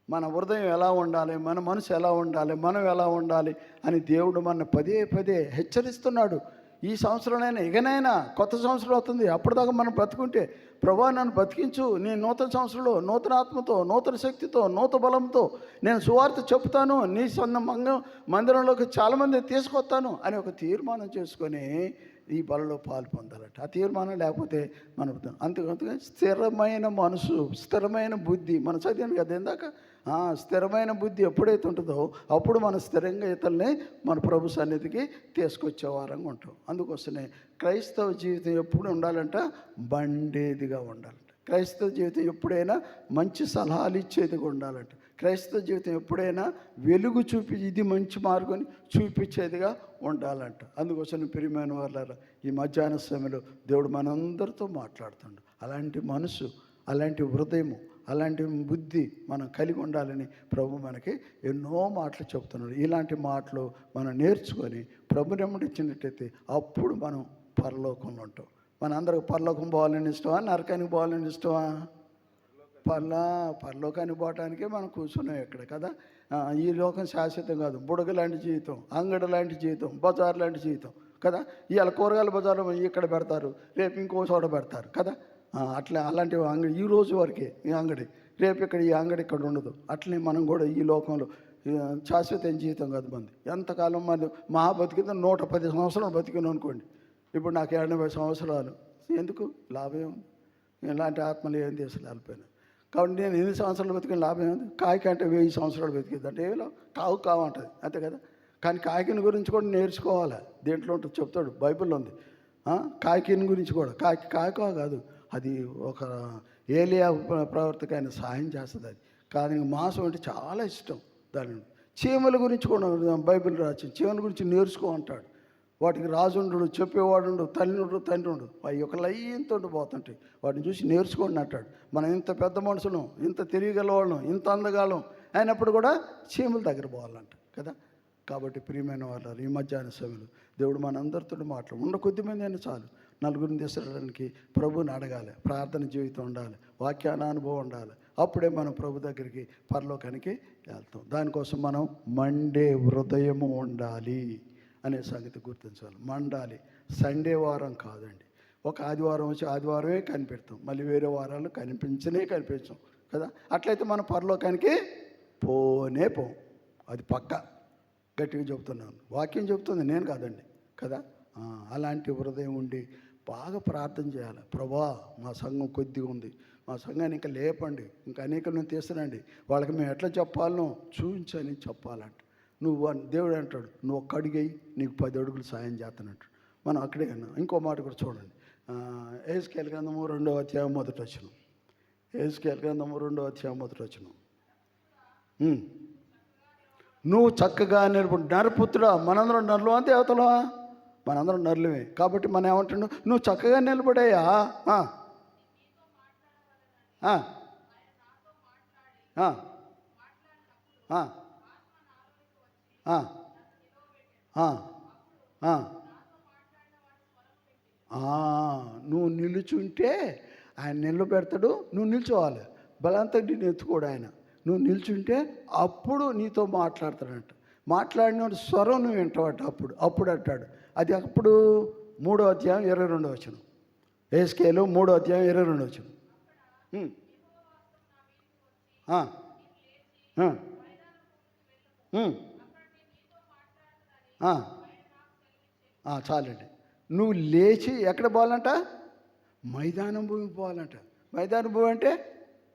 మన హృదయం ఎలా ఉండాలి, మన మనసు ఎలా ఉండాలి, మనం ఎలా ఉండాలి అని దేవుడు మన పదే పదే హెచ్చరిస్తున్నాడు. ఈ సంవత్సరంలోనైనా ఇకనైనా కొత్త సంవత్సరం అవుతుంది, అప్పటిదాకా మనం బ్రతుకుంటే ప్రభువా నన్ను బతికించు, నేను నూతన సంవత్సరంలో నూతన ఆత్మతో, నూతన శక్తితో, నూతన బలంతో నేను సువార్త చెప్తాను, నీ సొంత మందిరంలోకి చాలామంది తీసుకొస్తాను అని ఒక తీర్మానం చేసుకొని ఈ బలలో పాలు పొందాలట. ఆ తీర్మానం లేకపోతే మనం అంతకంతగా స్థిరమైన మనసు, స్థిరమైన బుద్ధి, మనం చదివాను కదా ఇందాక, స్థిరమైన బుద్ధి ఎప్పుడైతే ఉంటుందో అప్పుడు మనం స్థిరంగా ఇతరుల్ని మన ప్రభు సన్నిధికి తీసుకొచ్చే వారంగా ఉంటాం. అందుకోసమే క్రైస్తవ జీవితం ఎప్పుడు ఉండాలంట, బండేదిగా ఉండాలంట. క్రైస్తవ జీవితం ఎప్పుడైనా మంచి సలహాలు ఇచ్చేదిగా ఉండాలంట. క్రైస్తవ జీవితం ఎప్పుడైనా వెలుగు చూపి ఇది మంచి మార్గం చూపించేదిగా ఉండాలంట. అందుకోసం ప్రియమైన వాళ్ళారా, ఈ మధ్యాహ్న సమయంలో దేవుడు మనందరితో మాట్లాడుతుండు. అలాంటి మనసు, అలాంటి హృదయము, అలాంటి బుద్ధి మనం కలిగి ఉండాలని ప్రభు మనకి ఎన్నో మాటలు చెప్తున్నాడు. ఇలాంటి మాటలు మనం నేర్చుకొని ప్రభు నెమ్మడిచ్చినట్టయితే అప్పుడు మనం పరలోకంలో ఉంటాం. మనందరికి పరలోకం పోవాలని ఇష్టమా, నరకానికి పోవాలని ఇష్టమా? పరలోకానికి పోవటానికే మనం కూర్చున్నాం ఇక్కడ కదా. ఈ లోకం శాశ్వతం కాదు. బుడగ లాంటి జీవితం, అంగడి లాంటి జీవితం, బజార్ లాంటి జీవితం కదా. ఇవాళ కూరగాయల బజార్లో ఇక్కడ పెడతారు, రేపు ఇంకో చోట పెడతారు కదా. అలాంటి అంగడి ఈ రోజు వరకే ఈ అంగడి, రేపు ఇక్కడ ఈ అంగడి ఇక్కడ ఉండదు. అట్లనే మనం కూడా ఈ లోకంలో శాశ్వత జీవితం కాదు మంది. ఎంతకాలం మనం మహా బతికితే 110 సంవత్సరాలు బతికిన అనుకోండి. ఇప్పుడు నాకు 80 సంవత్సరాలు, ఎందుకు లాభం ఉంది? ఇలాంటి ఆత్మలు ఏం చేసి వెళ్ళిపోయినా. కాబట్టి నేను 8 సంవత్సరాలు బతికిన లాభం ఉంది. కాయకి అంటే 1000 సంవత్సరాలు బతికిద్ది అంటే ఏమో కావు అంటుంది, అంతే కదా. కానీ కాయకిని గురించి కూడా నేర్చుకోవాలి. దేంట్లో ఉంటుంది చెప్తాడు, బైబిల్లో ఉంది. కాయకిని గురించి కూడా కాయకా కాదు, అది ఒక ఏలియా ప్రవర్తక ఆయన సహాయం చేస్తుంది. అది కానీ మాంసం అంటే చాలా ఇష్టం దాని. చీమల గురించి కూడా బైబిల్ రాసి చీమల గురించి నేర్చుకో అంటాడు. వాటికి రాజుండు, చెప్పేవాడు, తండ్రి ఉండు, అవి ఒక లయ్యంతో పోతుంటాయి. వాటిని చూసి నేర్చుకోండి అంటాడు. మనం ఇంత పెద్ద మనుషులం, ఇంత తెలియగలవాళ్ళం, ఇంత అందగాలం అయినప్పుడు కూడా చీమల దగ్గర పోవాలంట కదా. కాబట్టి ప్రియమైన వాళ్ళు ఈ మధ్యాహ్న సమయంలో దేవుడు మనందరితో ఉన్న కొద్దిమంది అయినా చాలు, నలుగురిని తీసుకురావడానికి ప్రభుని అడగాలి, ప్రార్థన జీవితం ఉండాలి, వాక్యాన అనుభవం ఉండాలి. అప్పుడే మనం ప్రభు దగ్గరికి పరలోకానికి వెళ్తాం. దానికోసం మనం మండే హృదయము ఉండాలి అనే సంగతి గుర్తించాలి. మండాలి. సండే వారం కాదండి. ఒక ఆదివారం వచ్చి ఆదివారమే కనిపెడతాం, మళ్ళీ వేరే వారాలు కనిపించాం కదా. అట్లయితే మనం పరలోకానికి పోనే పోం, అది పక్కా. గట్టిగా చెప్తున్నాను, వాక్యం చెప్తుంది, నేను కాదండి కదా. అలాంటి హృదయం ఉండి బాగా ప్రార్థన చేయాలి. ప్రభా మా సంఘం కొద్దిగా ఉంది, మా సంఘాన్ని ఇంకా లేపండి, ఇంకా అనేకలను తీస్తానండి, వాళ్ళకి మేము ఎట్లా చెప్పాలనో చూపించని చెప్పాలంట. నువ్వు దేవుడు అంటాడు, నువ్వు ఒక్క అడుగై నీకు 10 అడుగులు సాయం చేస్తానంటాడు. మనం అక్కడే అన్నాం. ఇంకో మాట కూడా చూడండి, యేసుకేలు గ్రంథము 2వ అధ్యాయం 1వ వచనం. యెహెజ్కేలు గ్రంథము 2వ అధ్యాయం 1వ వచనం. నువ్వు చక్కగా నిలబడి నరపుత్రుడా, మనందరం నరులు దేవతలు, మనందరం నరులమే. కాబట్టి మనం ఏమంటున్నావు, నువ్వు చక్కగా నిలబడేయా, నువ్వు నిలుచుంటే ఆయన నిలబెడతాడు. నువ్వు నిల్చోవాలి, బలంతగా నేను ఎత్తుకోడు ఆయన. నువ్వు నిల్చుంటే అప్పుడు నీతో మాట్లాడతాడంట. మాట్లాడిన స్వరం నువ్వు వింటావట. అప్పుడు అంటాడు. అది అప్పుడు 3వ అధ్యాయం 22వ వచనం. యెహెజ్కేలు 3వ అధ్యాయం 22వ వచనం. చాలండి. నువ్వు లేచి ఎక్కడ పోవాలంట? మైదానం భూమికి పోవాలంట. మైదానం భూమి అంటే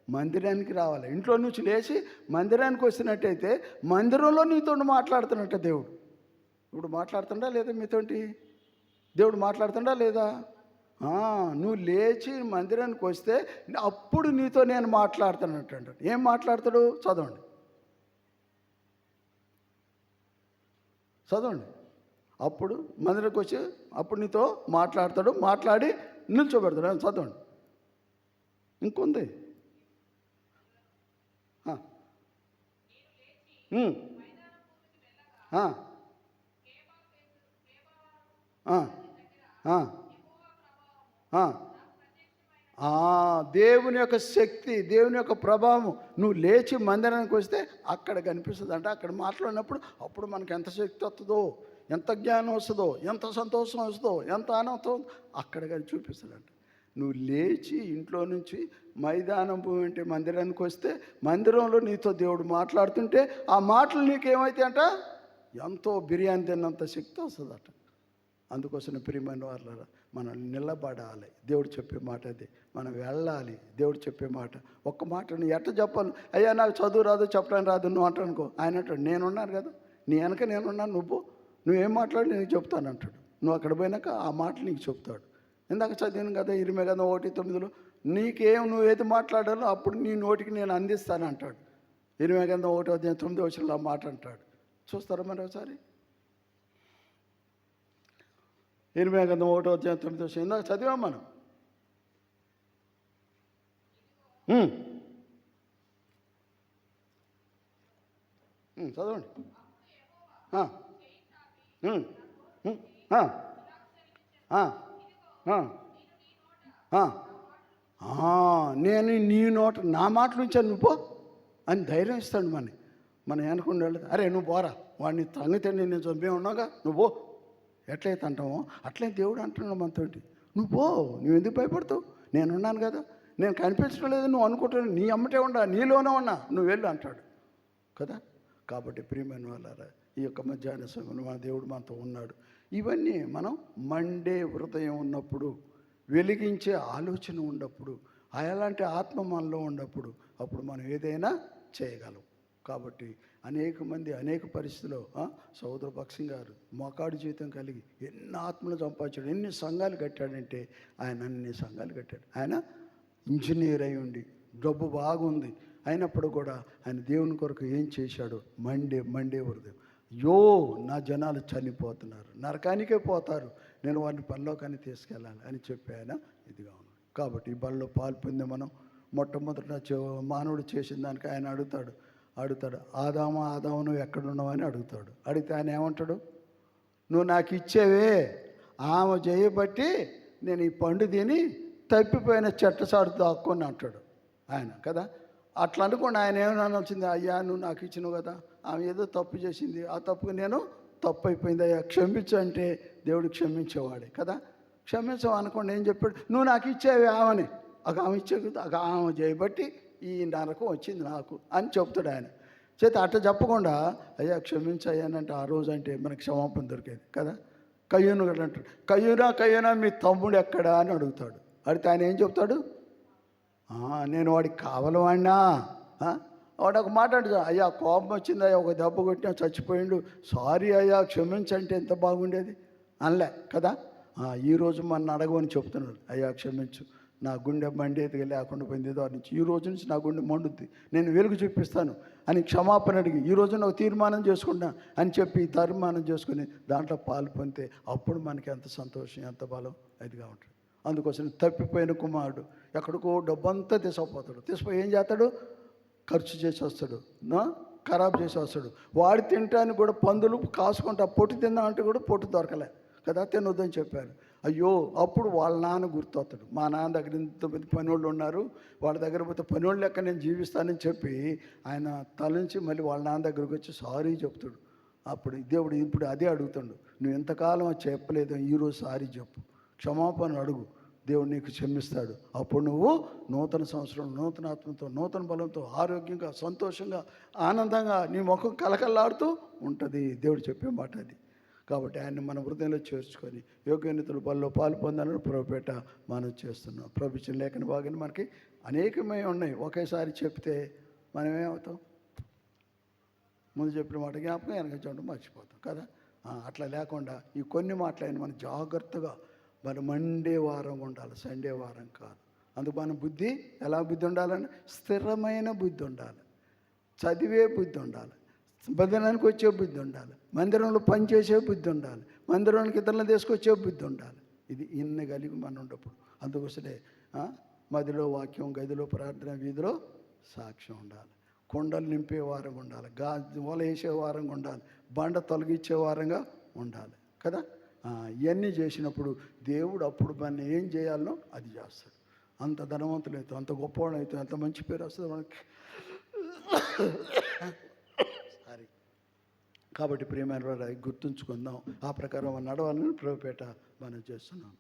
మందిరానికి రావాలి. ఇంట్లో నుంచి లేచి మందిరానికి వచ్చినట్టయితే మందిరంలో నీతో మాట్లాడుతున్నట్ట దేవుడు. ఇప్పుడు మాట్లాడుతుండా లేదా మీతోటి? దేవుడు మాట్లాడుతుండా లేదా? నువ్వు లేచి మందిరానికి వస్తే అప్పుడు నీతో నేను మాట్లాడుతున్నట్టు అంటాడు. ఏం మాట్లాడతాడు? చదవండి. అప్పుడు మందిరానికి వచ్చి అప్పుడు నీతో మాట్లాడతాడు. మాట్లాడి నిల్చోబెడతాడు. చదవండి. ఇంకొంది. దేవుని యొక్క శక్తి, దేవుని యొక్క ప్రభావం నువ్వు లేచి మందిరానికి వస్తే అక్కడ కనిపిస్తుంది అంట. అక్కడ మాట్లాడినప్పుడు అప్పుడు మనకు ఎంత శక్తి వస్తుందో, ఎంత జ్ఞానం వస్తుందో, ఎంత సంతోషం వస్తుందో, ఎంత ఆనందం అక్కడ కానీ చూపిస్తాడంట. నువ్వు లేచి ఇంట్లో నుంచి మైదానం భూమి అంటే మందిరానికి వస్తే మందిరంలో నీతో దేవుడు మాట్లాడుతుంటే ఆ మాటలు నీకేమైతే అంట ఎంతో బిర్యానీ తిన్నంత శక్తి వస్తుందట. అందుకోసం ప్రియమైన వాళ్ళ మనం నిలబడాలి. దేవుడు చెప్పే మాట అది. మనం వెళ్ళాలి. దేవుడు చెప్పే మాట. ఒక్క మాటను ఎట్లా చెప్పాలి? అయ్యా నాకు చదువు రాదు, చెప్పడానికి రాదు నువ్వు అంటాను అనుకో. ఆయన అంటాడు నేనున్నాను కదా, నీ వెనక నేనున్నాను, నువ్వేం మాట్లాడి నేను చెప్తాను అంటాడు. నువ్వు అక్కడ పోయినాక ఆ మాటలు నీకు చెప్తాడు. ఇందాక చదివాను కదా 29:9 నీకేం నువ్వు ఏది మాట్లాడాలో అప్పుడు నీ నోటికి నేను అందిస్తాను అంటాడు. 29:9 ఆ మాట అంటాడు. చూస్తారా మరి ఒకసారి? 29:9 ఇందాక చదివాం మనం. చదవండి. నేను నీ నోట నా మాటలు ఉంచాను నువ్వు అని ధైర్యం ఇస్తాడు. మనం అనుకునే వాళ్ళు అరే నువ్వు పోరా, వాడిని తంగితే నేను చంపే ఉన్నావుగా, నువ్వు ఎట్లయితే అంటామో అట్లే దేవుడు అంటున్నాడు మనతోటి. నువ్వు ఎందుకు భయపడతావు? నేనున్నాను కదా, నేను కనిపించడం లేదు నువ్వు అనుకుంటున్నావు, నీ అమ్మటే ఉన్నా, నీలోనే ఉన్నా, నువ్వు వెళ్ళు అంటాడు కదా. కాబట్టి ప్రియమైన వాళ్ళారా, ఈ యొక్క మధ్యాహ్న సమయంలో మన దేవుడు మనతో ఉన్నాడు. ఇవన్నీ మనం మండే హృదయం ఉన్నప్పుడు, వెలిగించే ఆలోచన ఉన్నప్పుడు, అలాంటి ఆత్మ మనలో ఉన్నప్పుడు అప్పుడు మనం ఏదైనా చేయగలం. కాబట్టి అనేక మంది అనేక పరిస్థితుల్లో సోదర భక్సింగ్ గారు మోకాడు జీవితం కలిగి ఎన్ని ఆత్మలు సంపాదించాడు, ఎన్ని సంఘాలు కట్టాడంటే ఆయన అన్ని సంఘాలు కట్టాడు. ఆయన ఇంజనీర్ అయి ఉండి డబ్బు బాగుంది అయినప్పుడు కూడా ఆయన దేవుని కొరకు ఏం చేశాడు? మండే హృదయం. నా జనాలు చనిపోతున్నారు, నరకానికే పోతారు, నేను వారిని పరలోకాన్ని తీసుకెళ్ళాలి అని చెప్పి ఆయన ఇదిగా ఉన్నాడు. కాబట్టి ఈ బల్లో పాలు పొంది మనం మొట్టమొదట మానవుడు చేసిన దానికి ఆయన అడుగుతాడు ఆదాము నువ్వు ఎక్కడున్నావు అని అడుగుతాడు. అడిగితే ఆయన ఏమంటాడు? నువ్వు నాకు ఇచ్చేవే ఆమె చేయబట్టి నేను ఈ పండు తిని తప్పిపోయిన చెట్టసాడు దాక్కొని అంటాడు ఆయన కదా. అట్లా అనుకోండి. ఆయన ఏమన్నా వచ్చింది, అయ్యా నువ్వు నాకు ఇచ్చినావు కదా, ఆమె ఏదో తప్పు చేసింది, ఆ తప్పుకు నేను తప్పు అయిపోయింది అయ్యా క్షమించు అంటే దేవుడు క్షమించేవాడే కదా. క్షమించవు అనుకోండి. ఏం చెప్పాడు? నువ్వు నాకు ఇచ్చేవి ఆమెని, ఆమె ఇచ్చే ఆమె చేయబట్టి ఈ నరకం వచ్చింది నాకు అని చెప్తాడు ఆయన. చేత అట్లా చెప్పకుండా అయ్యా క్షమించాయనంటే ఆ రోజు అంటే మనకి క్షమాపణ దొరికేది కదా. కయ్యూను కూడా అంటాడు, కయ్యూనా మీ తమ్ముడు ఎక్కడా అని అడుగుతాడు. అడిగితే ఆయన ఏం చెప్తాడు? నేను వాడికి కావాలవాడినా. వాడు ఒక మాట అంటాడు, అయ్యా కోపం వచ్చింది అయ్యా, ఒక దెబ్బ కొట్టినా చచ్చిపోయిండు, సారీ అయ్యా క్షమించంటే ఎంత బాగుండేది అనలే కదా. ఈరోజు మన అడగమని చెప్తున్నాడు, అయ్యా క్షమించు, నా గుండె మండేదిగా లేకుండా పోయింది దాని నుంచి. ఈ రోజు నుంచి నా గుండె మండుద్ది, నేను వెలుగు చూపిస్తాను అని క్షమాపణ అడిగి ఈ రోజు ఒక తీర్మానం చేసుకున్నా అని చెప్పి తీర్మానం చేసుకుని దాంట్లో పాలు పొందితే అప్పుడు మనకి ఎంత సంతోషం, ఎంత బలం అదిగా ఉంటుంది. అందుకోసం తప్పిపోయిన కుమారుడు ఎక్కడికో డబ్బంతా తీసుకుపోతాడు. తీసుకుపోయి ఏం చేస్తాడు? ఖర్చు చేసి వస్తాడు, ఖరాబ్ చేసి వస్తాడు. వాడి తినటానికి కూడా పందులు కాసుకుంటా పొట్టు తిందామంటే కూడా పొట్టు దొరకలే కదా, తినొద్దని చెప్పారు. అయ్యో, అప్పుడు వాళ్ళ నాన్న గుర్తొస్తాడు. మా నాన్న దగ్గర ఇంతమంది పనివాళ్ళు ఉన్నారు, వాళ్ళ దగ్గర పోతే పనివాళ్ళు లెక్క నేను జీవిస్తానని చెప్పి ఆయన తలంచి మళ్ళీ వాళ్ళ నాన్న దగ్గరకు వచ్చి సారీ చెప్తాడు. అప్పుడు దేవుడు ఇప్పుడు అదే అడుగుతాడు, నువ్వు ఎంతకాలం చెప్పలేదు, ఈరోజు సారీ చెప్పు, క్షమాపణ అడుగు, దేవుడు నీకు క్షమిస్తాడు. అప్పుడు నువ్వు నూతన సంవత్సరం నూతన ఆత్మతో నూతన బలంతో ఆరోగ్యంగా సంతోషంగా ఆనందంగా నీ ముఖం కలకల్లాడుతూ ఉంటుంది. దేవుడు చెప్పే మాట అది. కాబట్టి ఆయన్ని మన హృదయంలో చేర్చుకొని యోగ్యనితుల బల్లో పాలు పొందాలని ప్రభుపేట మనం చేస్తున్నాం. ప్రభుత్వం లేఖన భాగాన్ని మనకి అనేకమే ఉన్నాయి. ఒకేసారి చెప్తే మనం ఏమవుతాం? ముందు చెప్పిన మాట జ్ఞాపకం, వెనక చూడడం మర్చిపోతాం కదా. అట్లా లేకుండా ఈ కొన్ని మాటలైన మనం జాగ్రత్తగా మనం మండే వారం ఉండాలి, సండే వారం కాదు. అందుకు మన బుద్ధి ఎలా బుద్ధి ఉండాలని? స్థిరమైన బుద్ధి ఉండాలి, చదివే బుద్ధి ఉండాలి, మందిరానికి వచ్చే బుద్ధి ఉండాలి, మందిరంలో పనిచేసే బుద్ధి ఉండాలి, మందిరానికి ఇతరులను తీసుకొచ్చే బుద్ధి ఉండాలి. ఇది ఇన్ని కలిగి మనం ఉన్నప్పుడు అందుకోసమే మదిలో వాక్యం, గదిలో ప్రార్థన, వీధిలో సాక్ష్యం ఉండాలి. కొండలు నింపే వారంగా ఉండాలి, వల వేసే వారంగా ఉండాలి, బండ తొలగించే వారంగా ఉండాలి కదా. ఇవన్నీ చేసినప్పుడు దేవుడు అప్పుడు మన ఏం చేయాలనో అది చేస్తాడు. అంత ధనవంతులు అవుతాం, అంత గొప్పవాడు అవుతాం, అంత మంచి పేరు వస్తుంది మనకి. సారీ. కాబట్టి ప్రియమైన వారు గుర్తుంచుకుందాం, ఆ ప్రకారం నడవాలని ప్రభుపేట మనం చేస్తున్నాం.